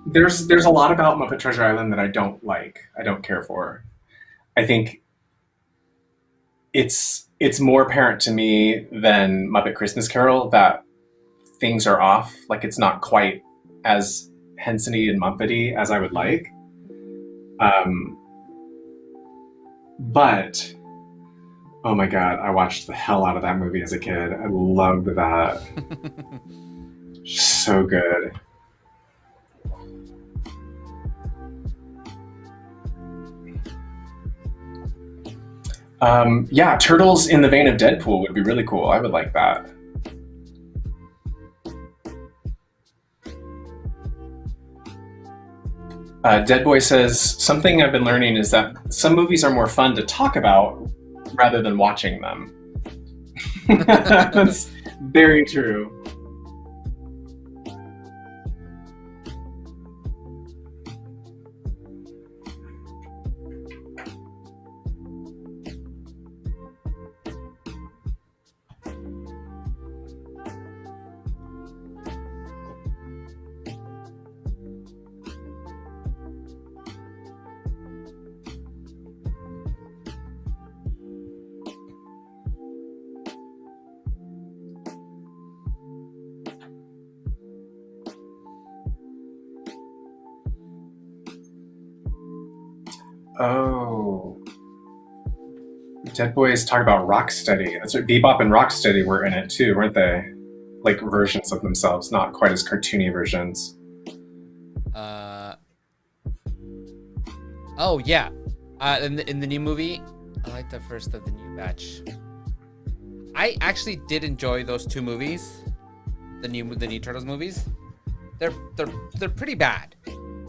There's a lot about Muppet Treasure Island that I don't like. I don't care for. I think it's more apparent to me than Muppet Christmas Carol that things are off. Like it's not quite as Henson-y and Muppety as I would like. But oh my god, I watched the hell out of that movie as a kid. I loved that. So good. Yeah, Turtles in the vein of Deadpool would be really cool. I would like that. Dead Boy says, something I've been learning is that some movies are more fun to talk about rather than watching them. That's very true. Oh. Dead Boys talk about Rocksteady. That's what Bebop and Rocksteady were in it too, weren't they? Like versions of themselves, not quite as cartoony versions. Oh yeah. In the new movie, I like the first of the new batch. I actually did enjoy those two movies, the new Turtles movies. They're pretty bad.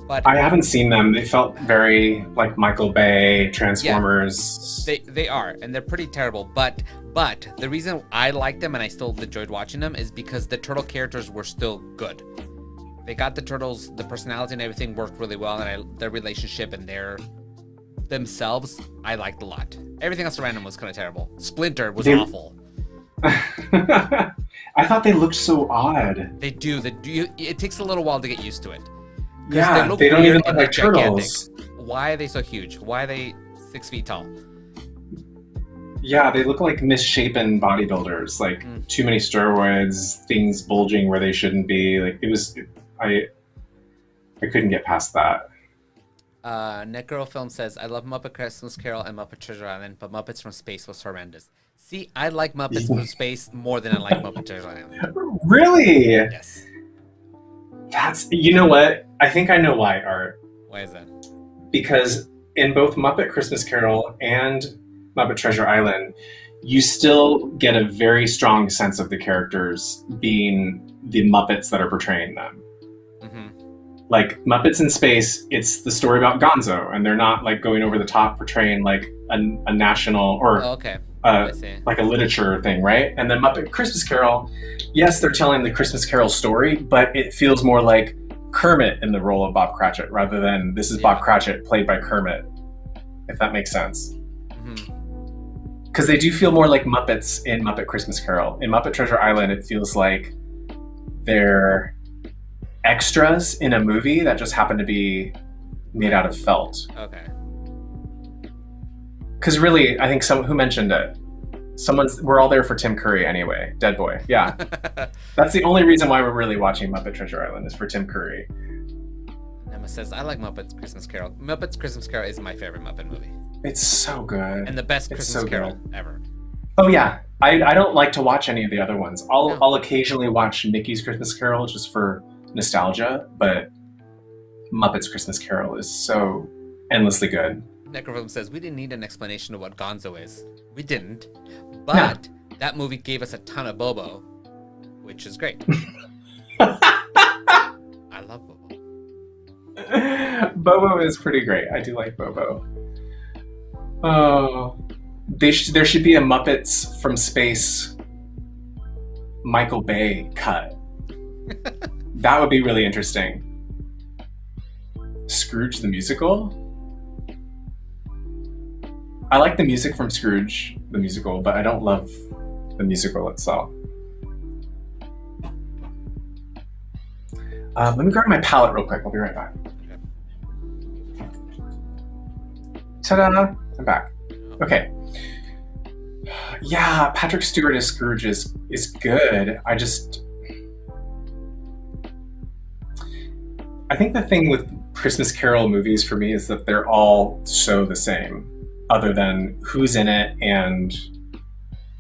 But I haven't seen them. They felt very like Michael Bay, Transformers. Yeah, they are, and they're pretty terrible. But the reason I liked them and I still enjoyed watching them is because the turtle characters were still good. They got the turtles, the personality and everything worked really well, and their relationship and their themselves I liked a lot. Everything else around them was kind of terrible. Splinter was awful. I thought they looked so odd. They do. It takes a little while to get used to it. Yeah, they don't even look like turtles. Why are they so huge? Why are they 6 feet tall? Yeah, they look like misshapen bodybuilders. Like too many steroids, things bulging where they shouldn't be. Like I couldn't get past that. Necrofilm says, I love Muppet Christmas Carol and Muppet Treasure Island, but Muppets from Space was horrendous. See, I like Muppets from Space more than I like Muppet Treasure Island. Really? Yes. That's, you know what? I think I know why, Art. Why is that? Because in both Muppet Christmas Carol and Muppet Treasure Island, you still get a very strong sense of the characters being the Muppets that are portraying them. Like Muppets in Space, it's the story about Gonzo, and they're not like going over the top portraying like a national or like a literature thing, right? And then Muppet Christmas Carol, yes, they're telling the Christmas Carol story, but it feels more like Kermit in the role of Bob Cratchit rather than this is Bob Cratchit played by Kermit, if that makes sense. Because they do feel more like Muppets in Muppet Christmas Carol. In Muppet Treasure Island, it feels like they're extras in a movie that just happened to be made out of felt. Okay. Because really, I think who mentioned it? We're all there for Tim Curry anyway. Dead Boy. Yeah. That's the only reason why we're really watching Muppet Treasure Island is for Tim Curry. Emma says, I like Muppets Christmas Carol. Muppets Christmas Carol is my favorite Muppet movie. It's so good. And the best Christmas Carol ever. Oh yeah. I don't like to watch any of the other ones. I'll occasionally watch Mickey's Christmas Carol just for nostalgia, but Muppets Christmas Carol is so endlessly good. Necrofilm says, we didn't need an explanation of what Gonzo is. We didn't. But that movie gave us a ton of Bobo, which is great. I love Bobo. Bobo is pretty great. I do like Bobo. Oh, there should be a Muppets from Space Michael Bay cut. That would be really interesting. Scrooge the musical? I like the music from Scrooge the musical, but I don't love the musical itself. Let me grab my palette real quick. I'll be right back. Ta-da! I'm back. Okay. Yeah, Patrick Stewart as Scrooge is good. I think the thing with Christmas Carol movies for me is that they're all so the same, other than who's in it and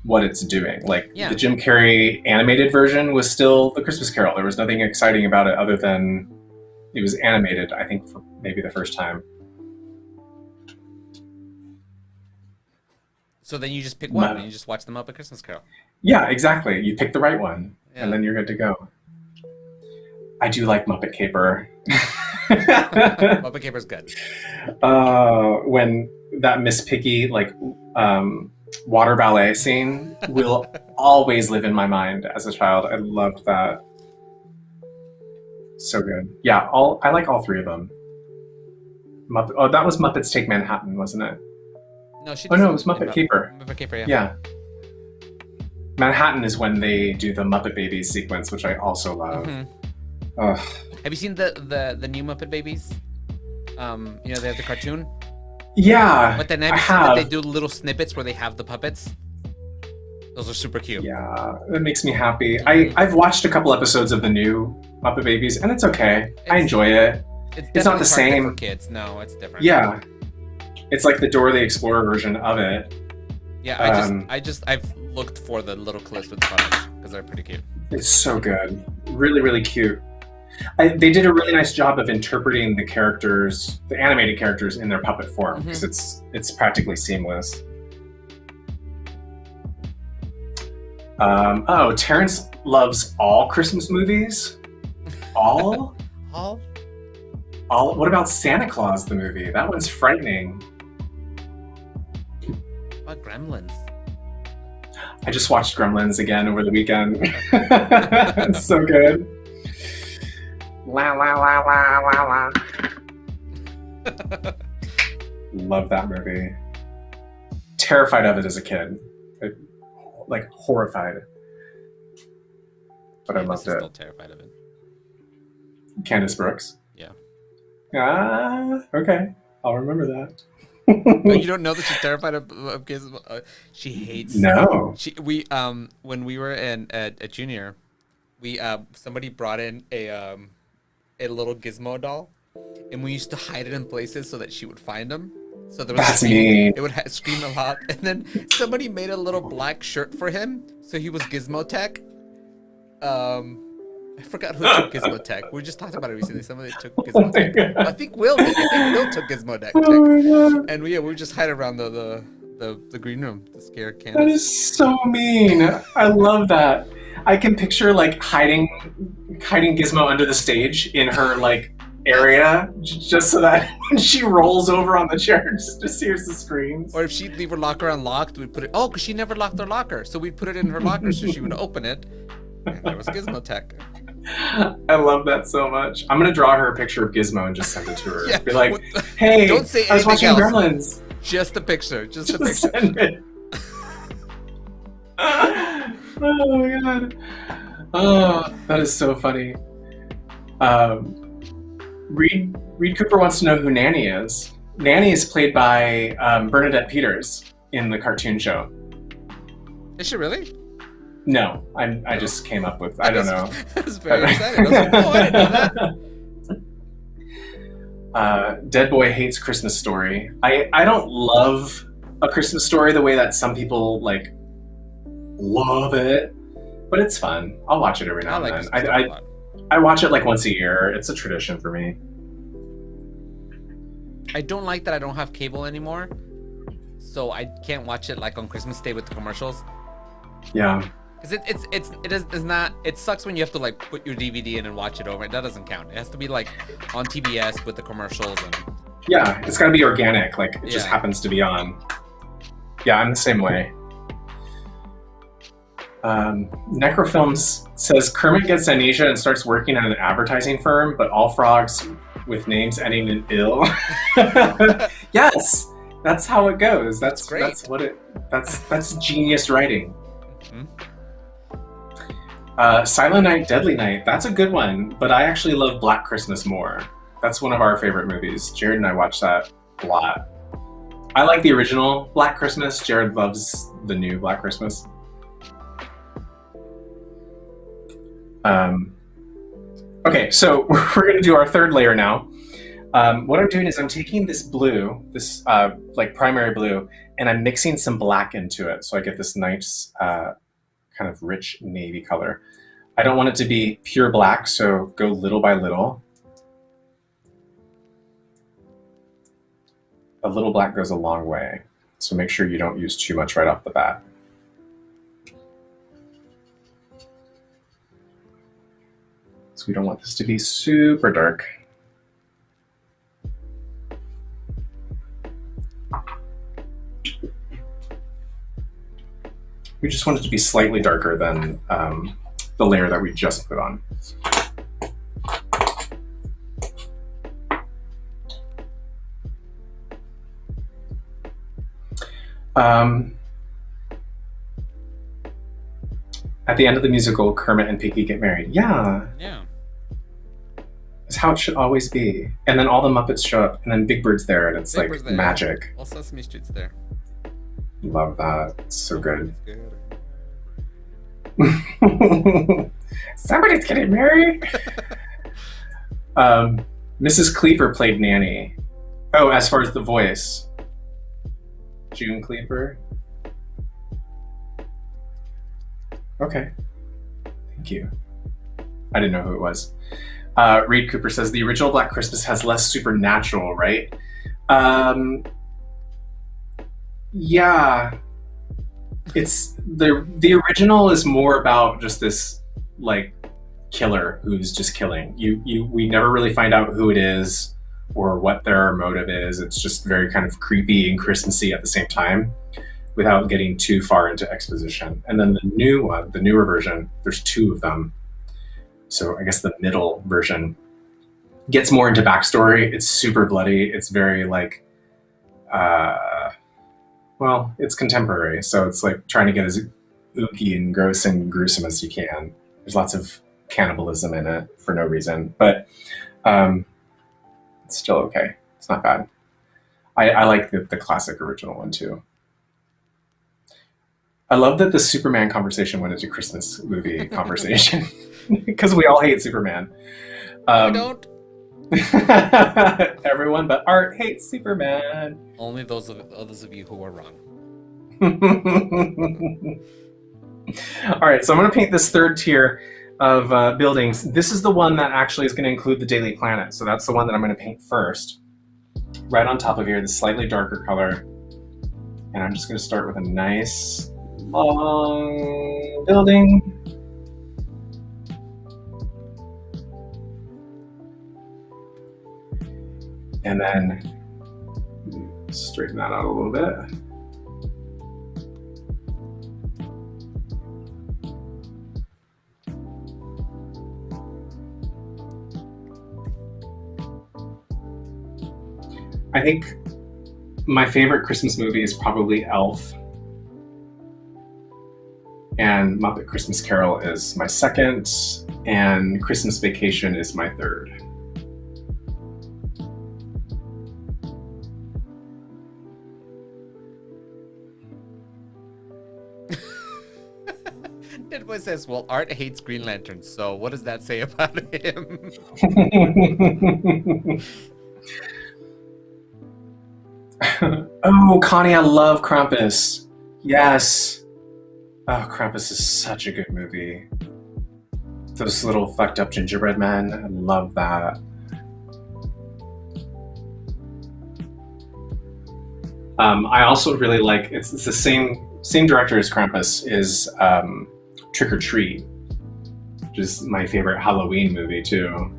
what it's doing. Like the Jim Carrey animated version was still the Christmas Carol. There was nothing exciting about it other than it was animated, I think, for maybe the first time. So then you just pick one and you just watch them up at Christmas Carol. Yeah, exactly. You pick the right one and then you're good to go. I do like Muppet Caper. Muppet Caper's good. When that Miss Piggy water ballet scene will always live in my mind as a child. I loved that. So good. Yeah, I like all three of them. That was Muppets Take Manhattan, wasn't it? No, it was Muppet Caper. Muppet Caper, yeah. Yeah. Manhattan is when they do the Muppet Babies sequence, which I also love. Have you seen the new Muppet Babies? They have the cartoon. Yeah, but then have you seen that they do little snippets where they have the puppets? Those are super cute. Yeah, that makes me happy. I've watched a couple episodes of the new Muppet Babies, and it's okay. I enjoy it. It's not the same for kids. No, it's different. Yeah, it's like the Dora the Explorer version of it. Yeah, I've looked for the little clips with the puppets because they're pretty cute. It's so good, really, really cute. They did a really nice job of interpreting the characters, the animated characters, in their puppet form because it's practically seamless. Terrence loves all Christmas movies. All? All? What about Santa Claus the movie? That one's frightening. What about Gremlins? I just watched Gremlins again over the weekend. It's so good. La la la la la la. Love that movie. Terrified of it as a kid. Horrified. But I loved it. Still terrified of it. Candace Brooks. Yeah. Okay. I'll remember that. But you don't know that she's terrified of kids. She hates. No. When we were at junior, somebody brought in a little Gizmo doll, and we used to hide it in places so that she would find them. So there was That's mean. it would scream a lot, and then somebody made a little black shirt for him, so he was Gizmo Tech. I forgot who took Gizmo Tech. We just talked about it recently. Somebody took Gizmo Tech. I think Will did. I think Will took Gizmo Tech. And we would just hide around the green room to scare Candace. That is so mean. I love that. I can picture like hiding Gizmo under the stage in her like area, just so that when she rolls over on the chair, just hears the screams. Or if she'd leave her locker unlocked, we'd put it. Oh, because she never locked her locker, so we'd put it in her locker so she would open it. And there was Gizmo Tech. I love that so much. I'm gonna draw her a picture of Gizmo and just send it to her. Yeah. Be like, hey, don't say I was watching else. Gremlins. Just a picture. Just a Just picture. send it. Oh my god. Oh, that is so funny. Reed Cooper wants to know who Nanny is. Nanny is played by Bernadette Peters in the cartoon show. Is she really? No, I just came up with. I don't know. I was very excited. I was like, oh, I didn't know that. Dead Boy hates Christmas Story. I don't love A Christmas Story the way that some people like love it, but it's fun. I'll watch it every now and then. I watch it like once a year. It's a tradition for me. I don't like that I don't have cable anymore, so I can't watch it like on Christmas Day with the commercials. Yeah. Because it's not. It sucks when you have to like put your DVD in and watch it over. That doesn't count. It has to be like on TBS with the commercials and. Yeah, it's got to be organic. Like it just happens to be on. Yeah, I'm the same way. Necrofilms says Kermit gets amnesia and starts working at an advertising firm, but all frogs with names ending in ill. Yes, that's how it goes. That's great. That's genius writing. Mm-hmm. Silent Night, Deadly Night. That's a good one, but I actually love Black Christmas more. That's one of our favorite movies. Jared and I watch that a lot. I like the original Black Christmas. Jared loves the new Black Christmas. Okay, so we're going to do our third layer now. What I'm doing is I'm taking this blue, this like primary blue, and I'm mixing some black into it. So I get this nice kind of rich navy color. I don't want it to be pure black, so go little by little. A little black goes a long way, so make sure you don't use too much right off the bat. So we don't want this to be super dark. We just want it to be slightly darker than the layer that we just put on. At the end of the musical, Kermit and Pinky get married. Yeah. Yeah. It's how it should always be. And then all the Muppets show up, and then Big Bird's there, and it's like magic. All Sesame Street's there. Love that. It's so good. Somebody's getting married. Mrs. Cleaver played Nanny. Oh, as far as the voice, June Cleaver. Okay, thank you. I didn't know who it was. Reed Cooper says the original Black Christmas has less supernatural, right? Yeah. It's the original is more about just this like killer who's just killing. We never really find out who it is or what their motive is. It's just very kind of creepy and Christmassy at the same time, without getting too far into exposition. And then the new one, the newer version, there's two of them. So I guess the middle version gets more into backstory. It's super bloody. It's very like, well, it's contemporary. So it's like trying to get as ooky and gross and gruesome as you can. There's lots of cannibalism in it for no reason, but it's still okay. It's not bad. I like the classic original one too. I love that the Superman conversation went into Christmas movie conversation because we all hate Superman. I don't. Everyone but Art hates Superman. Only those of you who are wrong. All right, so I'm going to paint this third tier of buildings. This is the one that actually is going to include the Daily Planet. So that's the one that I'm going to paint first. Right on top of here, this slightly darker color. And I'm just going to start with a nice long building. And then straighten that out a little bit. I think my favorite Christmas movie is probably Elf. And Muppet Christmas Carol is my second. And Christmas Vacation is my third. Deadboy says, well, Art hates Green Lanterns, so what does that say about him? Oh, Connie, I love Krampus. Yes. Oh, Krampus is such a good movie. Those little fucked up gingerbread men, I love that. I also really like, it's the same director as Krampus, is Trick or Treat, which is my favorite Halloween movie too.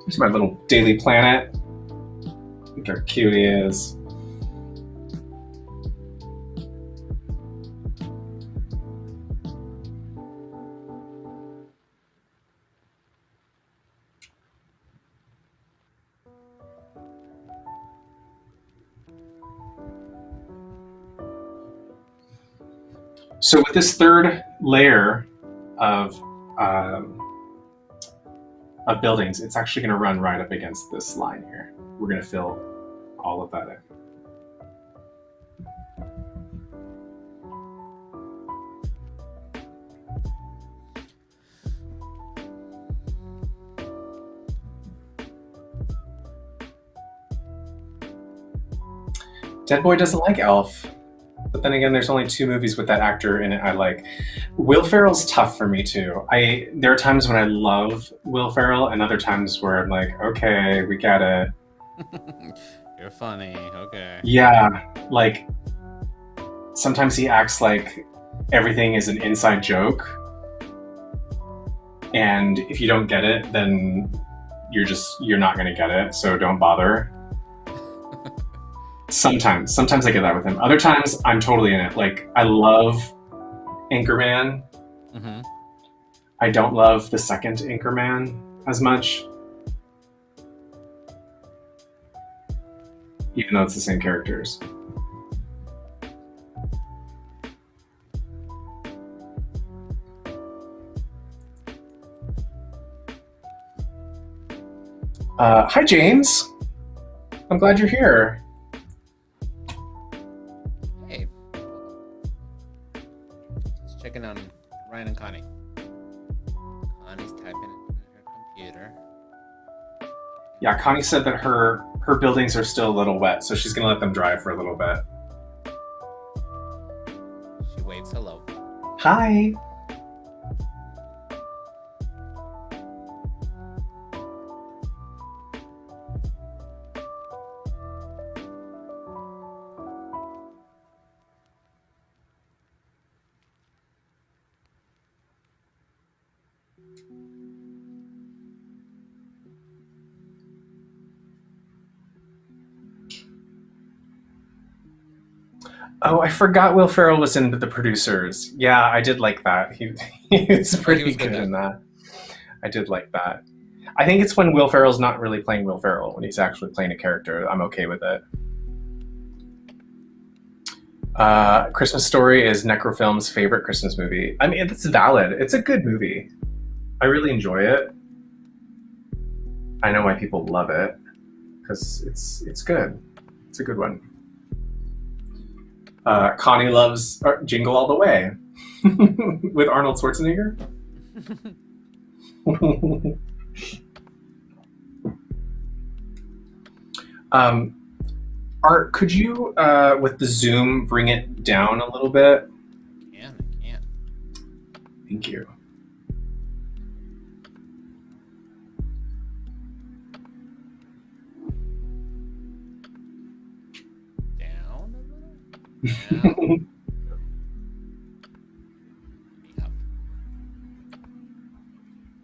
Here's my little Daily Planet. Look how cute he is. So with this third layer of buildings, it's actually going to run right up against this line here. We're going to fill all of that in. Deadboy doesn't like Elf. But then again, there's only 2 movies with that actor in it I like. Will Ferrell's tough for me too. There are times when I love Will Ferrell and other times where I'm like, okay, we get it. You're funny, okay. Yeah, like sometimes he acts like everything is an inside joke. And if you don't get it, then you're not gonna get it, so don't bother. Sometimes I get that with him. Other times, I'm totally in it. Like, I love Anchorman. Mm-hmm. I don't love the second Anchorman as much. Even though it's the same characters. Hi, James. I'm glad you're here. Checking on Ryan and Connie. Connie's typing in her computer. Yeah, Connie said that her buildings are still a little wet, so she's gonna let them dry for a little bit. She waves hello. Hi. Oh, I forgot Will Ferrell was in The Producers. Yeah, I did like that. He was pretty good in that. I did like that. I think it's when Will Ferrell's not really playing Will Ferrell, when he's actually playing a character. I'm okay with it. Christmas Story is Necrofilm's favorite Christmas movie. I mean, it's valid. It's a good movie. I really enjoy it. I know why people love it, because it's good. It's a good one. Connie loves Jingle All the Way with Arnold Schwarzenegger. Art, could you, with the zoom, bring it down a little bit? I can. Thank you. Down a little? Down. Up.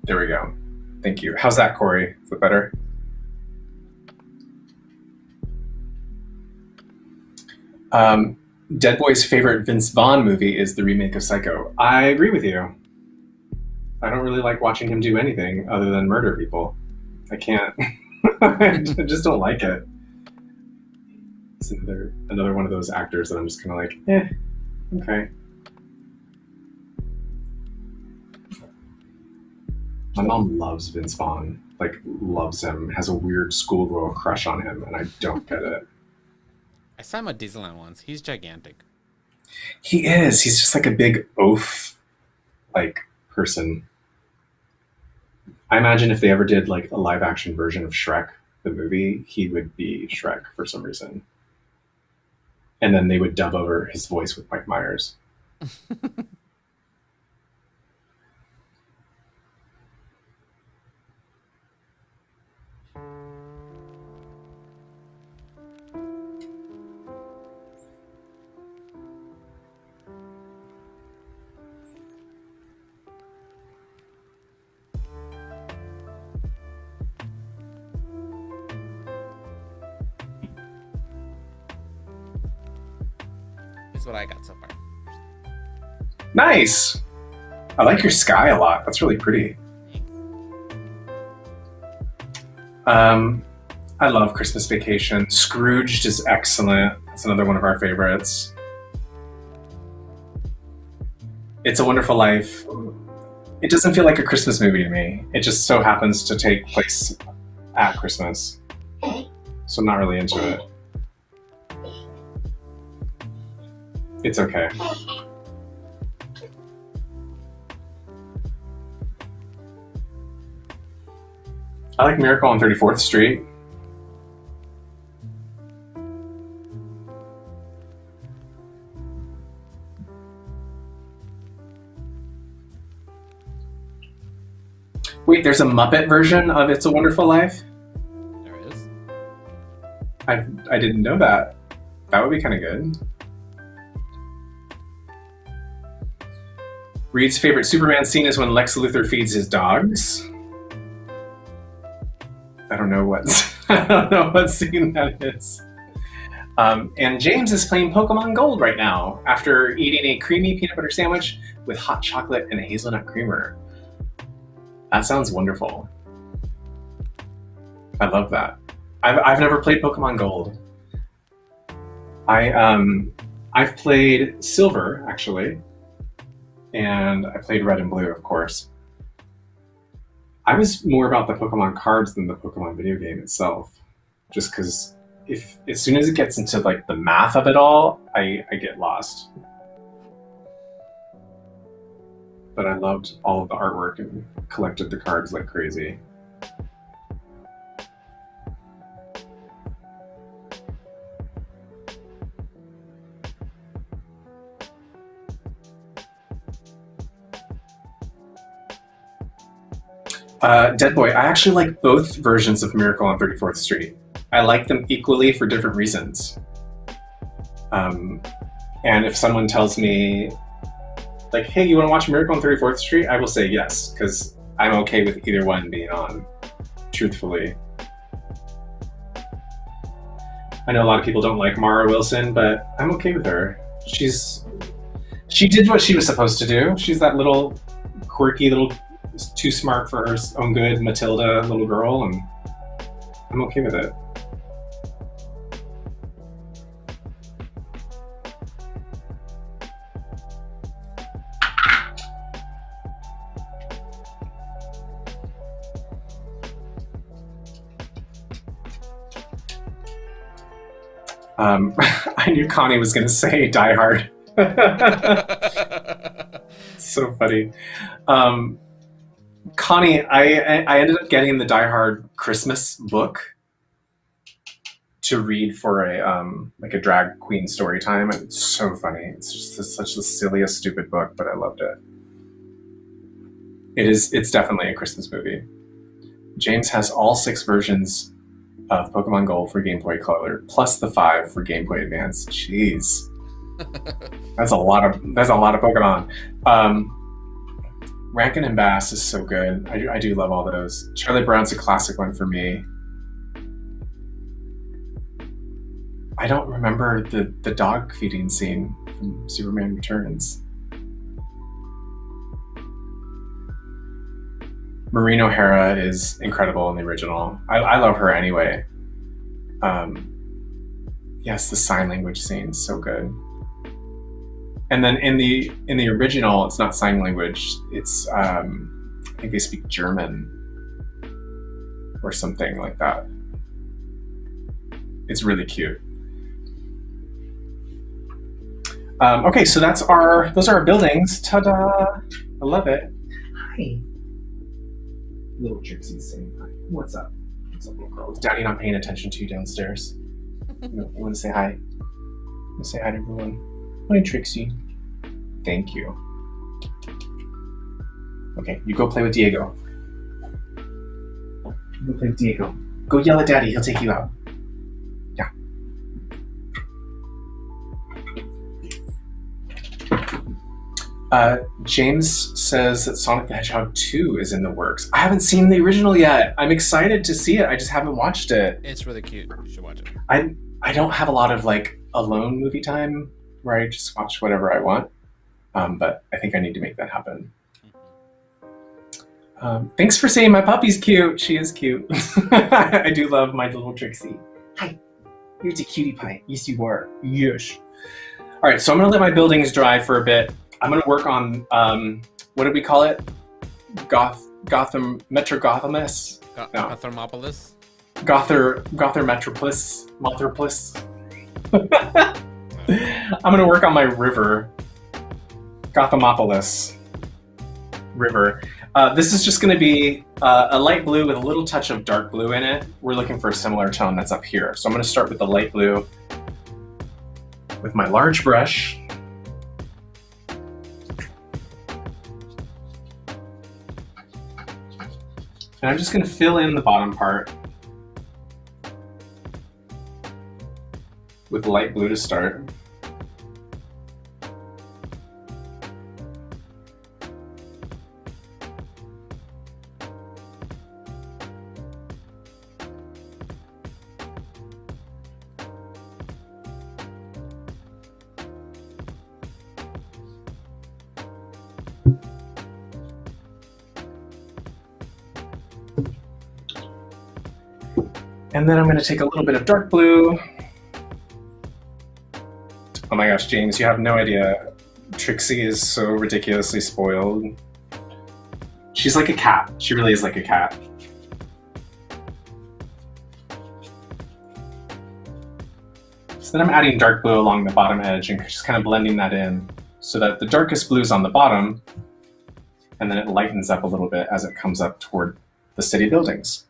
There we go. Thank you. How's that, Corey? Is it better? Dead Boy's favorite Vince Vaughn movie is the remake of Psycho. I agree with you. I don't really like watching him do anything other than murder people. I can't. I just don't like it. It's another one of those actors that I'm just kind of like, okay. My mom loves Vince Vaughn. Like, loves him. Has a weird schoolgirl crush on him, and I don't get it. I saw him at Disneyland once. He's gigantic. He is. He's just like a big oaf, like, person. I imagine if they ever did like a live action version of Shrek, the movie, he would be Shrek for some reason. And then they would dub over his voice with Mike Myers. Is what I got so far. Nice. I like your sky a lot. That's really pretty. I love Christmas Vacation. Scrooged is excellent. It's another one of our favorites. It's a Wonderful Life. It doesn't feel like a Christmas movie to me. It just so happens to take place at Christmas. So I'm not really into it. It's okay. I like Miracle on 34th Street. Wait, there's a Muppet version of It's a Wonderful Life? There is. I didn't know that. That would be kind of good. Reed's favorite Superman scene is when Lex Luthor feeds his dogs. I don't know what scene that is. And James is playing Pokemon Gold right now after eating a creamy peanut butter sandwich with hot chocolate and hazelnut creamer. That sounds wonderful. I love that. I've never played Pokemon Gold. I've played Silver actually. And I played Red and Blue, of course. I was more about the Pokemon cards than the Pokemon video game itself. Just because as soon as it gets into like the math of it all, I get lost. But I loved all of the artwork and collected the cards like crazy. Dead Boy, I actually like both versions of Miracle on 34th Street. I like them equally for different reasons. And if someone tells me, like, hey, you want to watch Miracle on 34th Street? I will say yes, because I'm okay with either one being on, truthfully. I know a lot of people don't like Mara Wilson, but I'm okay with her. She did what she was supposed to do. She's that little quirky little too smart for her own good Matilda little girl, and I'm okay with it. I knew Connie was going to say Die Hard. So funny. Connie, I ended up getting the Die Hard Christmas book to read for a drag queen story time, and it's so funny. It's just such the silliest, stupid book, but I loved it. It's definitely a Christmas movie. James has all 6 versions of Pokemon Gold for Game Boy Color, plus the 5 for Game Boy Advance. Jeez. That's a lot of Pokemon. Rankin and Bass is so good. I do love all those. Charlie Brown's a classic one for me. I don't remember the dog feeding scene from Superman Returns. Maureen O'Hara is incredible in the original. I love her anyway. Yes, the sign language scene is so good. And then in the original, it's not sign language. It's I think they speak German or something like that. It's really cute. Okay, so those are our buildings. Ta-da! I love it. Hi. Little Trixie's saying hi. What's up? What's up, little girl? Is Daddy not paying attention to you downstairs? You want to say hi? You want to say hi to everyone? Hi, Trixie. Thank you. Okay, you go play with Diego. Go play with Diego. Go yell at Daddy. He'll take you out. Yeah. James says that Sonic the Hedgehog 2 is in the works. I haven't seen the original yet. I'm excited to see it. I just haven't watched it. It's really cute. You should watch it. I don't have a lot of alone movie time where I just watch whatever I want. But I think I need to make that happen. Thanks for saying my puppy's cute. She is cute. I do love my little Trixie. Hi. You're a cutie pie. Yes, you are. Yes. All right, so I'm going to let my buildings dry for a bit. I'm going to work on, what did we call it? Gotham, Metro Gothamus? Gothermopolis? Gother Metroplis. I'm going to work on my river. Gothamopolis river. This is just going to be a light blue with a little touch of dark blue in it. We're looking for a similar tone that's up here. So I'm going to start with the light blue with my large brush. And I'm just going to fill in the bottom part with light blue to start. And then I'm going to take a little bit of dark blue. Oh my gosh, James, you have no idea. Trixie is so ridiculously spoiled. She's like a cat. She really is like a cat. So then I'm adding dark blue along the bottom edge and just kind of blending that in so that the darkest blue is on the bottom and then it lightens up a little bit as it comes up toward the city buildings.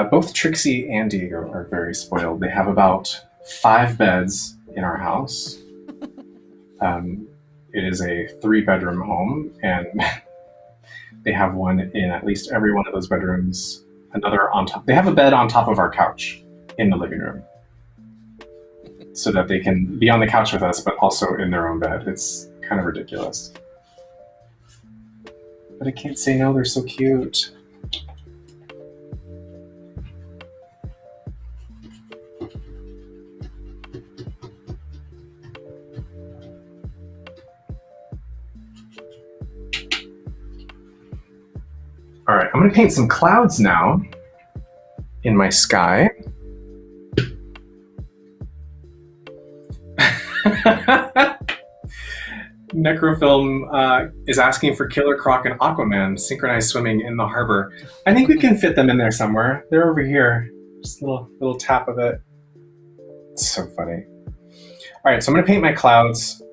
Both Trixie and Diego are very spoiled. They have about 5 beds in our house. It is a 3-bedroom home, and they have one in at least every one of those bedrooms. Another on top. They have a bed on top of our couch in the living room, so that they can be on the couch with us, but also in their own bed. It's kind of ridiculous. But I can't say no, they're so cute. All right, I'm going to paint some clouds now in my sky. Necrofilm is asking for Killer Croc and Aquaman synchronized swimming in the harbor. I think we can fit them in there somewhere. They're over here. Just a little tap of it. It's so funny. All right, so I'm gonna paint my clouds.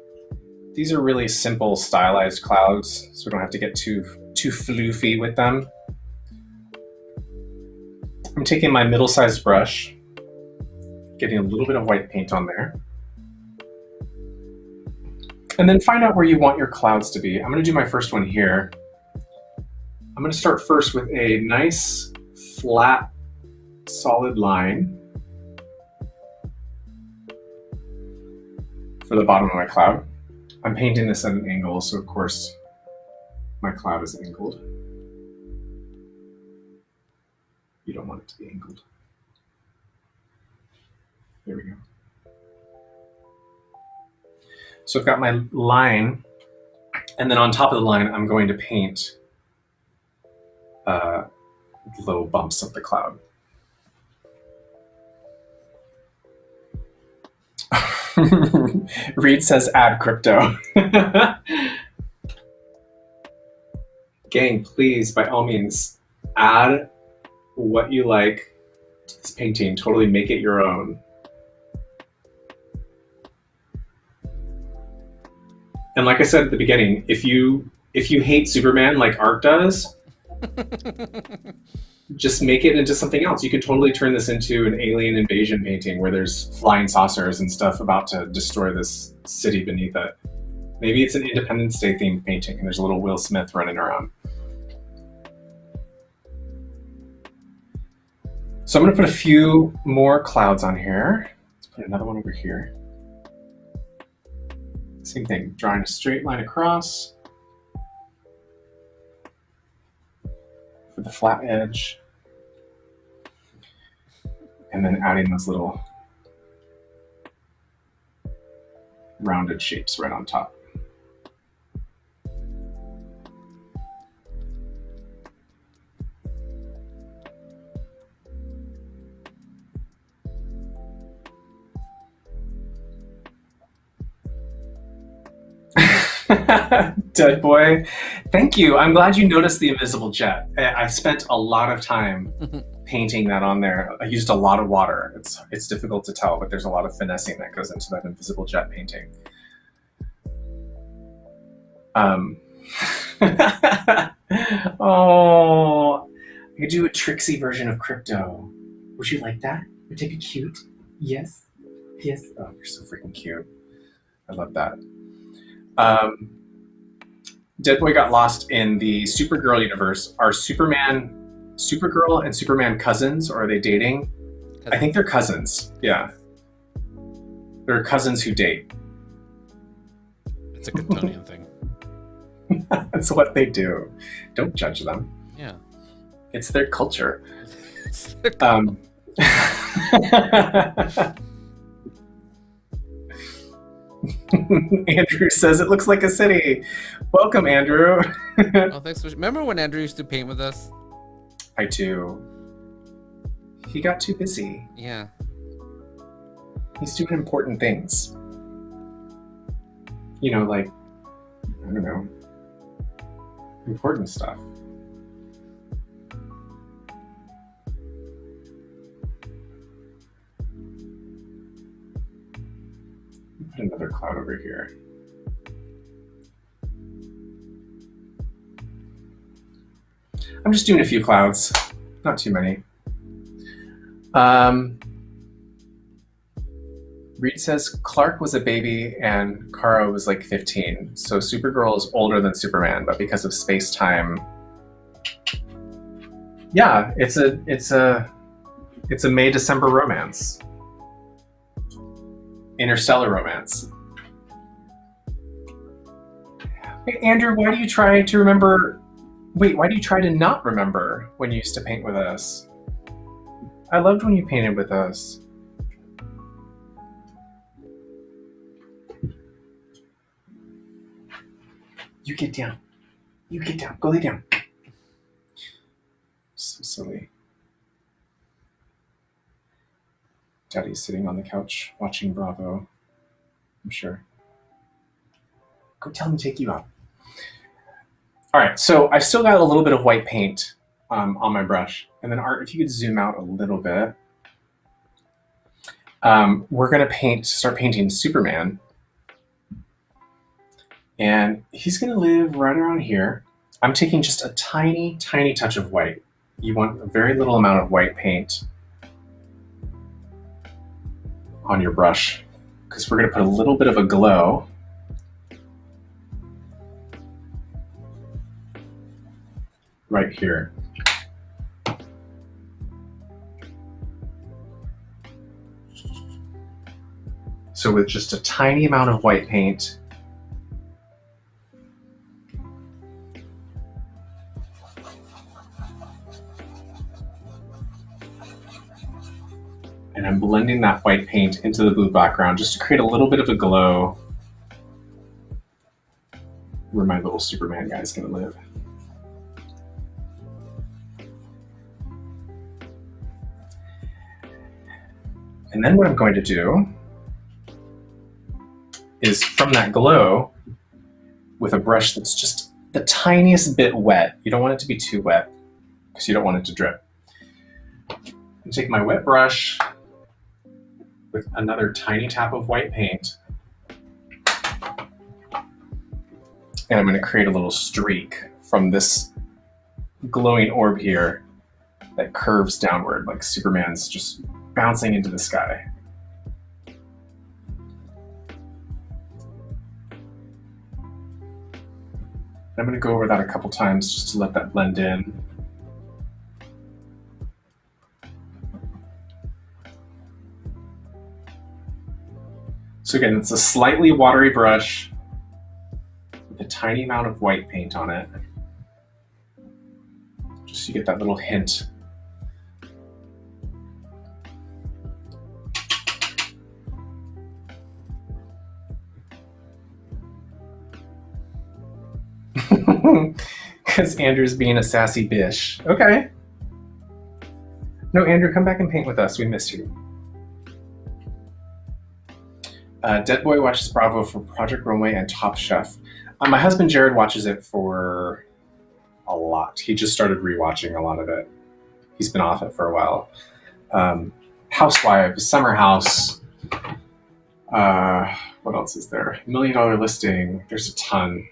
These are really simple, stylized clouds, so we don't have to get too floofy with them. I'm taking my middle-sized brush, getting a little bit of white paint on there. And then find out where you want your clouds to be. I'm gonna do my first one here. I'm gonna start first with a nice, flat, solid line for the bottom of my cloud. I'm painting this at an angle, so of course my cloud is angled. You don't want it to be angled. There we go. So I've got my line, and then on top of the line, I'm going to paint little bumps of the cloud. Reed says add crypto. Gang, please, by all means, add what you like to this painting. Totally make it your own. And like I said at the beginning, if you hate Superman like Art does, just make it into something else. You could totally turn this into an alien invasion painting where there's flying saucers and stuff about to destroy this city beneath it. Maybe it's an Independence Day themed painting and there's a little Will Smith running around. So I'm gonna put a few more clouds on here. Let's put another one over here. Same thing, drawing a straight line across for the flat edge. And then adding those little rounded shapes right on top. Dead boy, thank you. I'm glad you noticed the invisible jet. I spent a lot of time painting that on there. I used a lot of water. It's difficult to tell, but there's a lot of finessing that goes into that invisible jet painting. Oh, I could do a tricksy version of crypto. Would you like that? Would it be cute? Yes. Yes. Oh, you're so freaking cute. I love that. Dead Boy got lost in the Supergirl universe. Are Supergirl and Superman cousins, or are they dating? Cousins. I think they're cousins. Yeah. They're cousins who date. It's a Kryptonian thing. That's what they do. Don't judge them. Yeah. It's their culture. It's their culture. Andrew says it looks like a city. Welcome, Andrew. Oh, thanks. Remember when Andrew used to paint with us? I do. He got too busy. Yeah. He's doing important things. You know, like, I don't know, important stuff. Put another cloud over here. I'm just doing a few clouds, not too many. Reed says Clark was a baby and Kara was like 15, so Supergirl is older than Superman, but because of space-time, yeah, it's a May-December romance. Interstellar romance. Hey, Andrew, why do you try to remember? Wait, why do you try to not remember when you used to paint with us? I loved when you painted with us. You get down. You get down. Go lay down. So silly. Daddy's sitting on the couch watching Bravo, I'm sure. Go tell him to take you out. All right, so I've still got a little bit of white paint on my brush. And then Art, if you could zoom out a little bit. We're going to start painting Superman. And he's going to live right around here. I'm taking just a tiny, tiny touch of white. You want a very little amount of white paint on your brush because we're going to put a little bit of a glow. Right here. So with just a tiny amount of white paint, and I'm blending that white paint into the blue background just to create a little bit of a glow where my little Superman guy is going to live. And then what I'm going to do is from that glow with a brush that's just the tiniest bit wet. You don't want it to be too wet because you don't want it to drip. I take my wet brush with another tiny tap of white paint, and I'm going to create a little streak from this glowing orb here that curves downward like Superman's just bouncing into the sky. I'm going to go over that a couple times just to let that blend in. So again, it's a slightly watery brush with a tiny amount of white paint on it. Just so you get that little hint. Because Andrew's being a sassy bish. Okay. No, Andrew, come back and paint with us. We miss you. Dead Boy watches Bravo for Project Runway and Top Chef. My husband Jared watches it for a lot. He just started rewatching a lot of it. He's been off it for a while. Housewives, Summer House. What else is there? $1 Million Listing. There's a ton.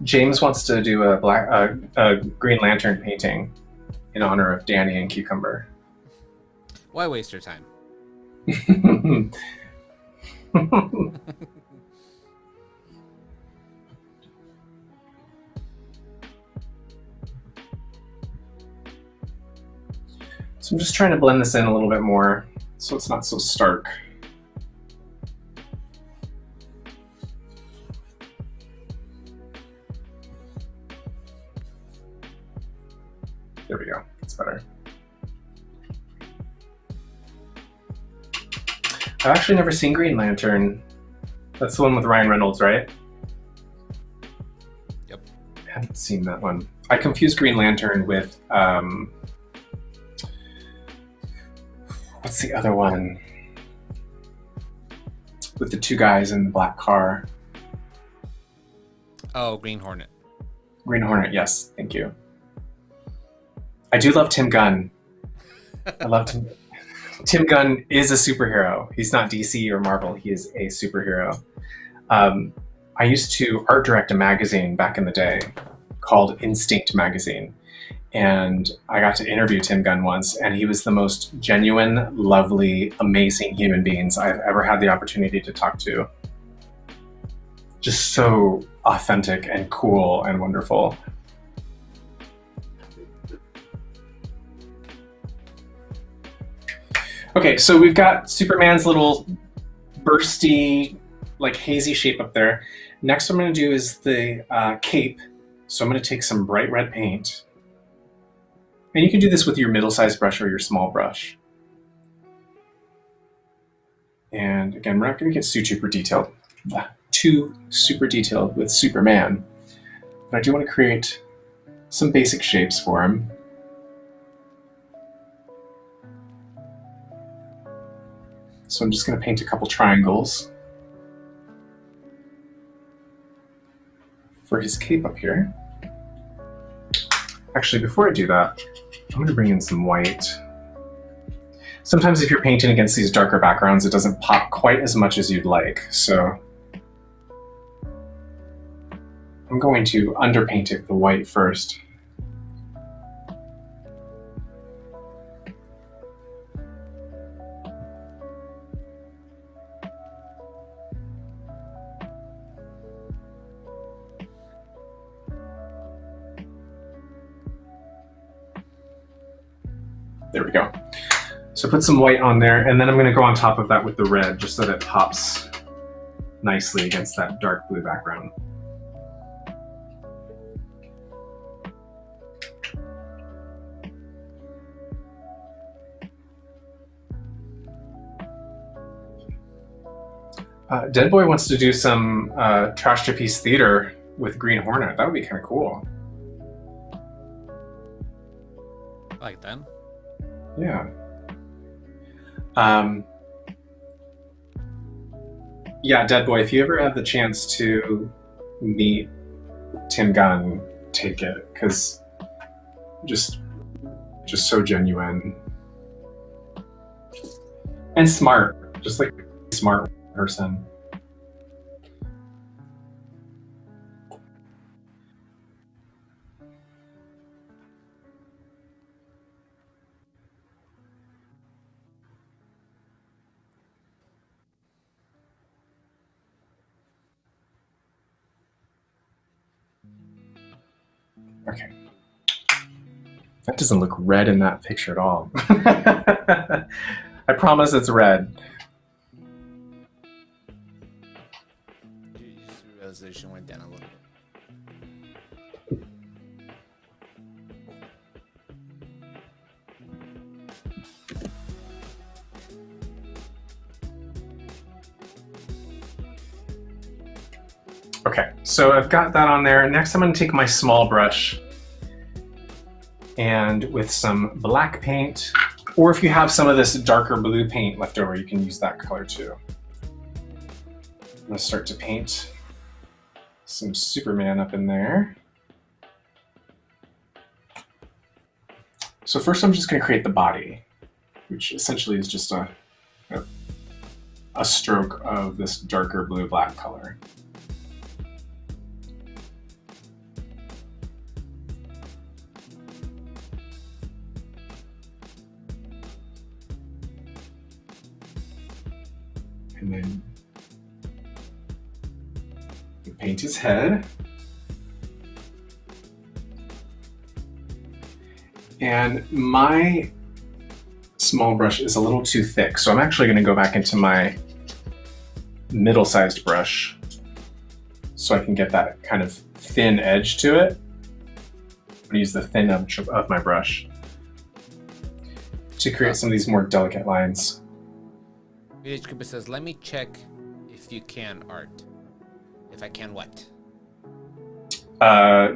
James wants to do a Green Lantern painting in honor of Danny and Cucumber. Why waste your time? So I'm just trying to blend this in a little bit more so it's not so stark. There we go, that's better. I've actually never seen Green Lantern. That's the one with Ryan Reynolds, right? Yep. I haven't seen that one. I confused Green Lantern with, what's the other one? With the two guys in the black car. Oh, Green Hornet. Green Hornet, yes, thank you. I do love Tim Gunn. I love Tim. Tim Gunn is a superhero. He's not DC or Marvel. He is a superhero. I used to art direct a magazine back in the day called Instinct Magazine. And I got to interview Tim Gunn once, and he was the most genuine, lovely, amazing human beings I've ever had the opportunity to talk to. Just so authentic and cool and wonderful. Okay, so we've got Superman's little bursty, like hazy shape up there. Next what I'm going to do is the cape. So I'm going to take some bright red paint. And you can do this with your middle-sized brush or your small brush. And again, we're not going to get too super detailed with Superman. But I do want to create some basic shapes for him. So I'm just going to paint a couple triangles for his cape up here. Actually, before I do that, I'm going to bring in some white. Sometimes if you're painting against these darker backgrounds, it doesn't pop quite as much as you'd like. So I'm going to underpaint it the white first. There we go. So put some white on there, and then I'm going to go on top of that with the red, just so that it pops nicely against that dark blue background. Dead Boy wants to do some Trash to Piece theater with Green Hornet. That would be kind of cool. I like that. Yeah. Yeah, Dead Boy, if you ever have the chance to meet Tim Gunn, take it, because just so genuine and smart, just like a smart person. Okay. That doesn't look red in that picture at all. I promise it's red. Your resolution went down a little bit. Okay, so I've got that on there. Next I'm going to take my small brush and with some black paint, or if you have some of this darker blue paint left over, you can use that color too. I'm going to start to paint some Superman up in there. So first I'm just going to create the body, which essentially is just a stroke of this darker blue-black color. And then paint his head. And my small brush is a little too thick, so I'm actually going to go back into my middle-sized brush so I can get that kind of thin edge to it. I'm going to use the thin edge of my brush to create some of these more delicate lines. VH Cooper says, let me check if you can art. If I can what?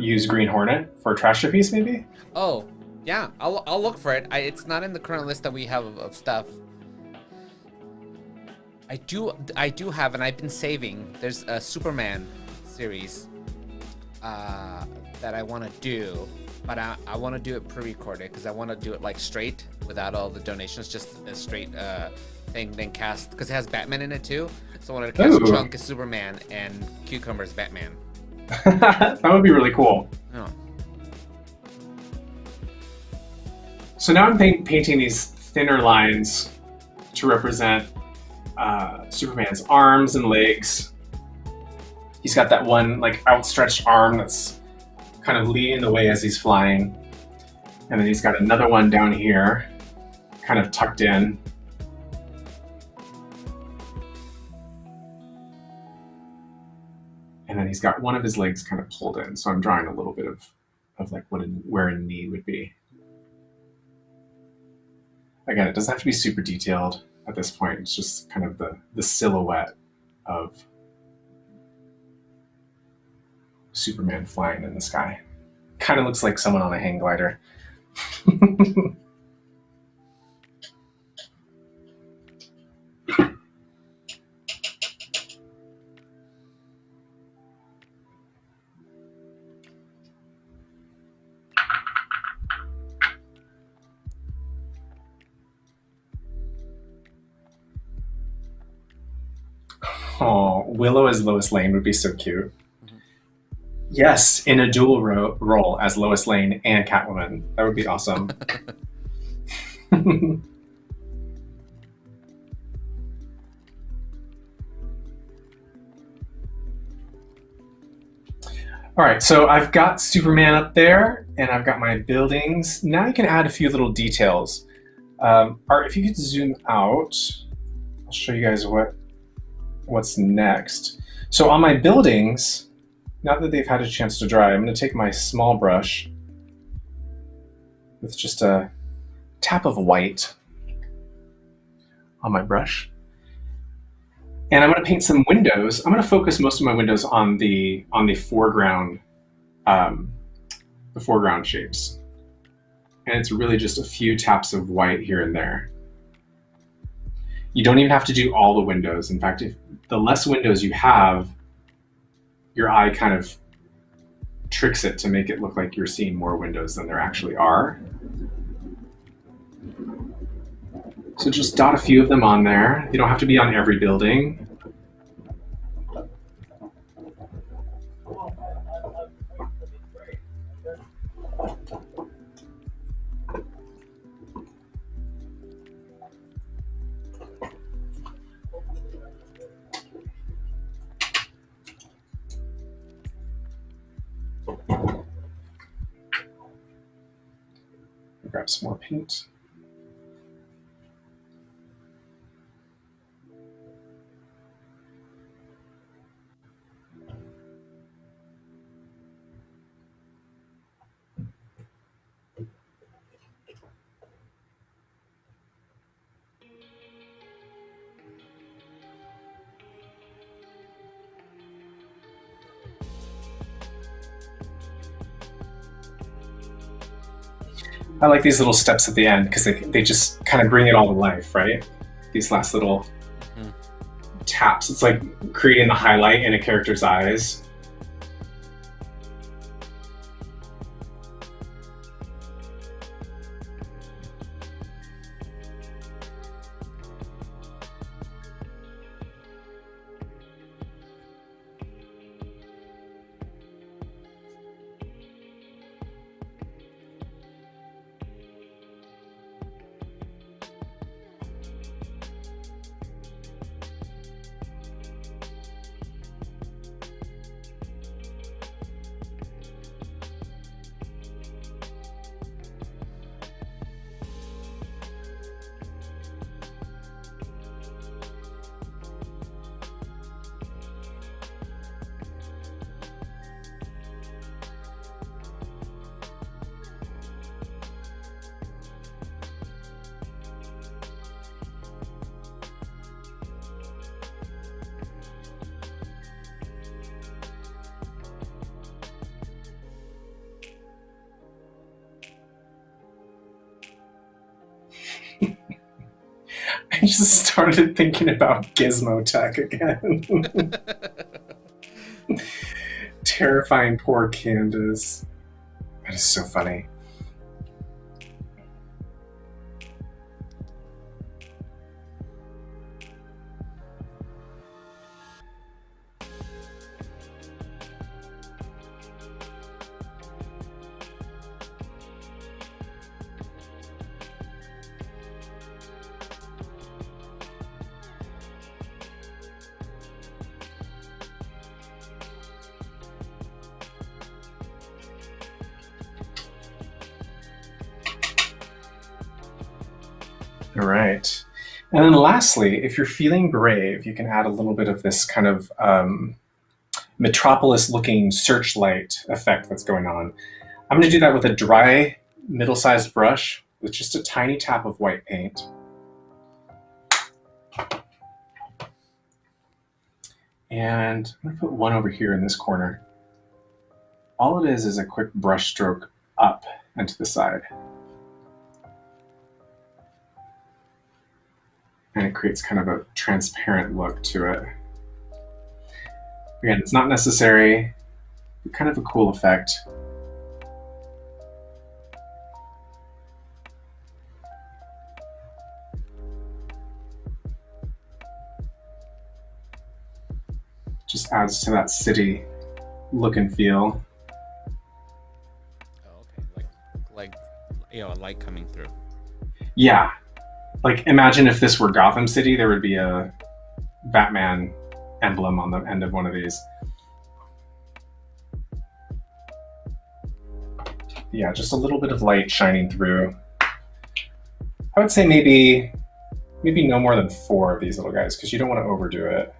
Use Green Hornet for Trash to Piece, maybe? Oh, yeah, I'll look for it. It's not in the current list that we have of stuff. I do have, and I've been saving. There's a Superman series that I want to do, but I want to do it pre-recorded because I want to do it like straight without all the donations, just a straight thing, then cast, because it has Batman in it too. So I wanted to cast Chunk as Superman and Cucumber as Batman. That would be really cool. Oh. So now I'm painting these thinner lines to represent Superman's arms and legs. He's got that one like outstretched arm that's kind of leading the way as he's flying. And then he's got another one down here, kind of tucked in. And then he's got one of his legs kind of pulled in. So I'm drawing a little bit of like where a knee would be. Again, it doesn't have to be super detailed at this point. It's just kind of the silhouette of Superman flying in the sky. Kind of looks like someone on a hang glider. Oh, Willow as Lois Lane would be so cute. Yes, in a dual role as Lois Lane and Catwoman. That would be awesome. All right, so I've got Superman up there, and I've got my buildings. Now you can add a few little details. Art, if you could zoom out, I'll show you guys what's next. So on my buildings, now that they've had a chance to dry, I'm going to take my small brush with just a tap of white on my brush. And I'm going to paint some windows. I'm going to focus most of my windows on the foreground shapes. And it's really just a few taps of white here and there. You don't even have to do all the windows. In fact, if the less windows you have, your eye kind of tricks it to make it look like you're seeing more windows than there actually are. So just dot a few of them on there. You don't have to be on every building. Grab some more paint. I like these little steps at the end because they just kind of bring it all to life, right? These last little taps. It's like creating the highlight in a character's eyes. I just started thinking about Gizmo Tech again. Terrifying poor Candace. That is so funny. All right. And then lastly, if you're feeling brave, you can add a little bit of this kind of Metropolis looking searchlight effect that's going on. I'm going to do that with a dry, middle-sized brush with just a tiny tap of white paint. And I'm going to put one over here in this corner. all it is a quick brush stroke up and to the side. And it creates kind of a transparent look to it. Again, it's not necessary, but kind of a cool effect. Just adds to that city look and feel. Oh, okay. Like, a light coming through. Yeah. Like, imagine if this were Gotham City, there would be a Batman emblem on the end of one of these. Yeah, just a little bit of light shining through. I would say maybe no more than 4 of these little guys, because you don't want to overdo it.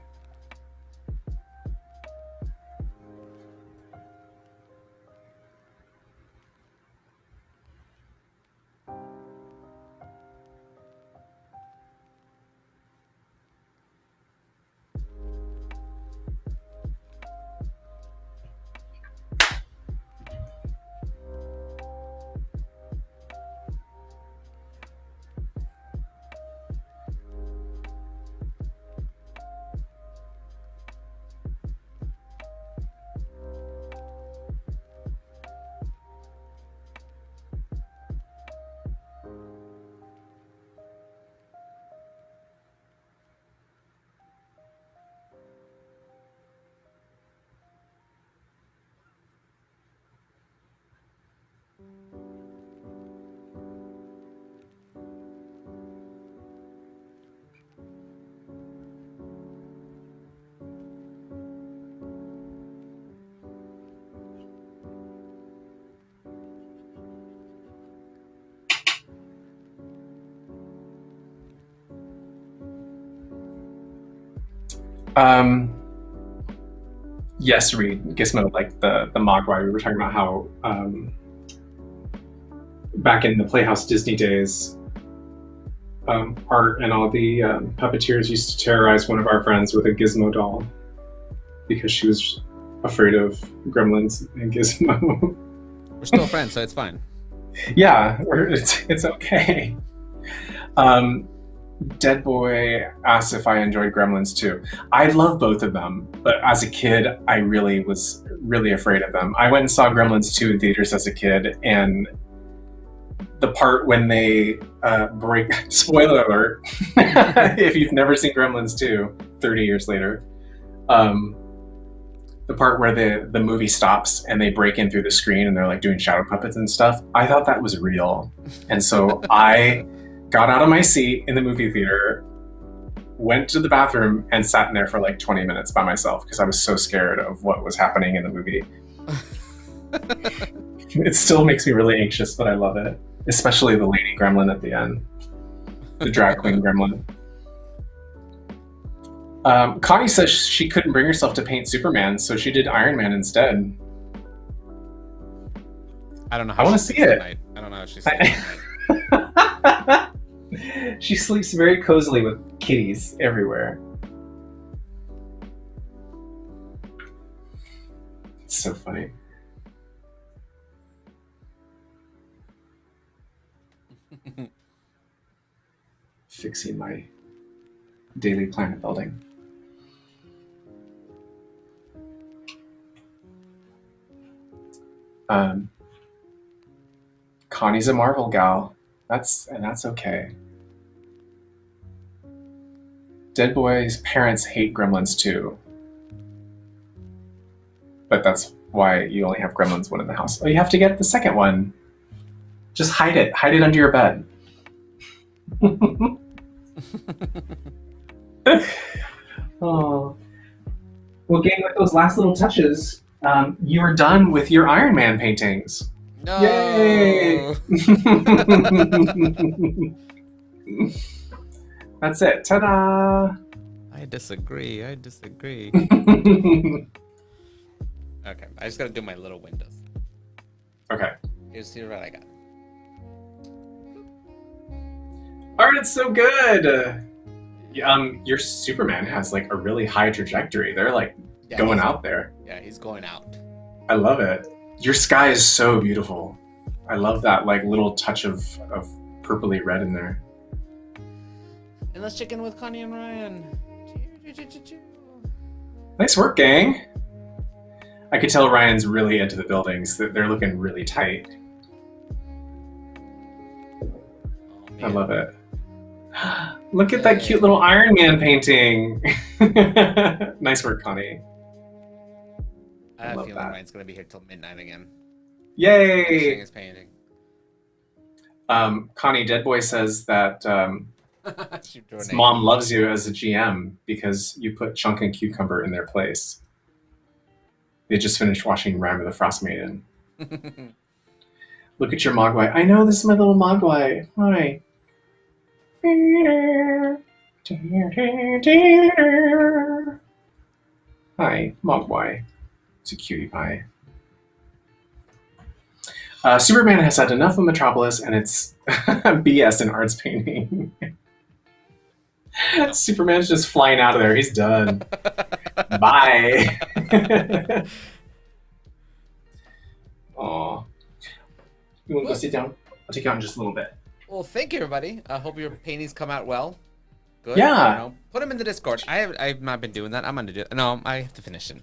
Yes, Reed, Gizmo, like the Mogwai. We were talking about how back in the Playhouse Disney days, Art and all the puppeteers used to terrorize one of our friends with a Gizmo doll because she was afraid of Gremlins and Gizmo. We're still friends, so it's fine. Yeah, it's okay. Dead Boy asked if I enjoyed Gremlins too. I love both of them, but as a kid, I really was really afraid of them. I went and saw Gremlins 2 in theaters as a kid, and the part when they break... Spoiler alert, if you've never seen Gremlins 2, 30 years later, the part where the movie stops and they break in through the screen and they're like doing shadow puppets and stuff, I thought that was real. And so I got out of my seat in the movie theater, went to the bathroom, and sat in there for like 20 minutes by myself because I was so scared of what was happening in the movie. It still makes me really anxious, but I love it. Especially the lady gremlin at the end. The drag queen gremlin. Connie says she couldn't bring herself to paint Superman, so she did Iron Man instead. I don't know how I want to see it. I don't know how she's sleeping. She sleeps very cozily with kitties everywhere. It's so funny. Fixing my Daily Planet building. Connie's a Marvel gal. That's okay. Dead Boy's parents hate Gremlins too. But that's why you only have Gremlins 1 in the house. Oh, you have to get the second one. Just hide it. Hide it under your bed. Oh. Well, gang, with those last little touches, you are done with your Iron Man paintings. No. Yay! That's it. Ta-da! I disagree. Okay, I just gotta do my little windows. Okay. Here's what I got. Art, it's so good! Your Superman has like a really high trajectory. They're like going out there. Yeah, he's going out. I love it. Your sky is so beautiful. I love that like little touch of purpley red in there. And let's check in with Connie and Ryan. Nice work, gang. I could tell Ryan's really into the buildings. They're looking really tight. Oh, I love it. Look at that cute little Iron Man painting. Nice work, Connie. I have a feeling Ryan's gonna be here till midnight again. Yay! His painting. Connie Deadboy says that his mom loves you as a GM because you put Chunk and Cucumber in their place. They just finished watching Rime of the Frost Maiden. Look at your Mogwai. I know, this is my little Mogwai. Hi. Hi, Mogwai. It's a cutie pie. Superman has had enough of Metropolis and its BS in arts painting. Superman's just flying out of there. He's done. Bye. Aw. You want to go sit down? I'll take you out in just a little bit. Well, thank you, everybody. I hope your paintings come out well. Good. Yeah. You know, put them in the Discord. I've not been doing that. I'm gonna do it. No, I have to finish it,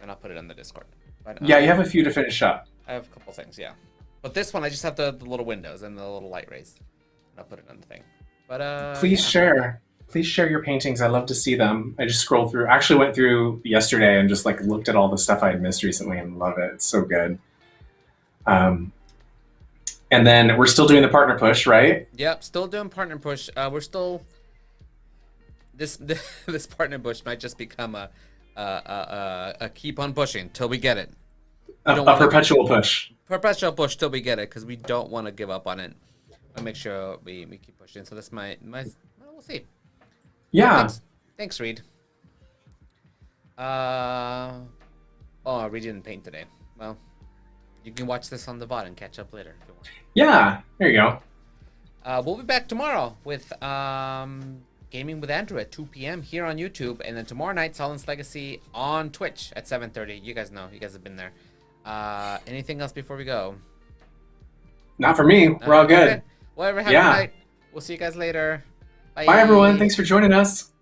and I'll put it on the Discord. But, yeah, you have a few to finish up. I have a couple things, yeah. But this one, I just have the little windows and the little light rays. And I'll put it on the thing. But please share. Please share your paintings. I love to see them. I just scrolled through. I actually went through yesterday and just like looked at all the stuff I had missed recently and love it. It's so good. And then we're still doing the partner push, right? Yep, still doing partner push. We're still this partner push might just become a keep on pushing till we get it. A perpetual push. Perpetual push till we get it, because we don't want to give up on it. I'll make sure we keep pushing. So this might well, we'll see. Yeah. Thanks, Reed. Reed didn't paint today. Well, you can watch this on the VOD and catch up later if you want. Yeah, there you go. We'll be back tomorrow with Gaming with Andrew at 2 p.m. here on YouTube, and then tomorrow night, Solon's Legacy on Twitch at 7:30. You guys know. You guys have been there. Anything else before we go? Not for me. We're all good. Okay. Well, have a night. We'll see you guys later. Bye. Bye, everyone. Thanks for joining us.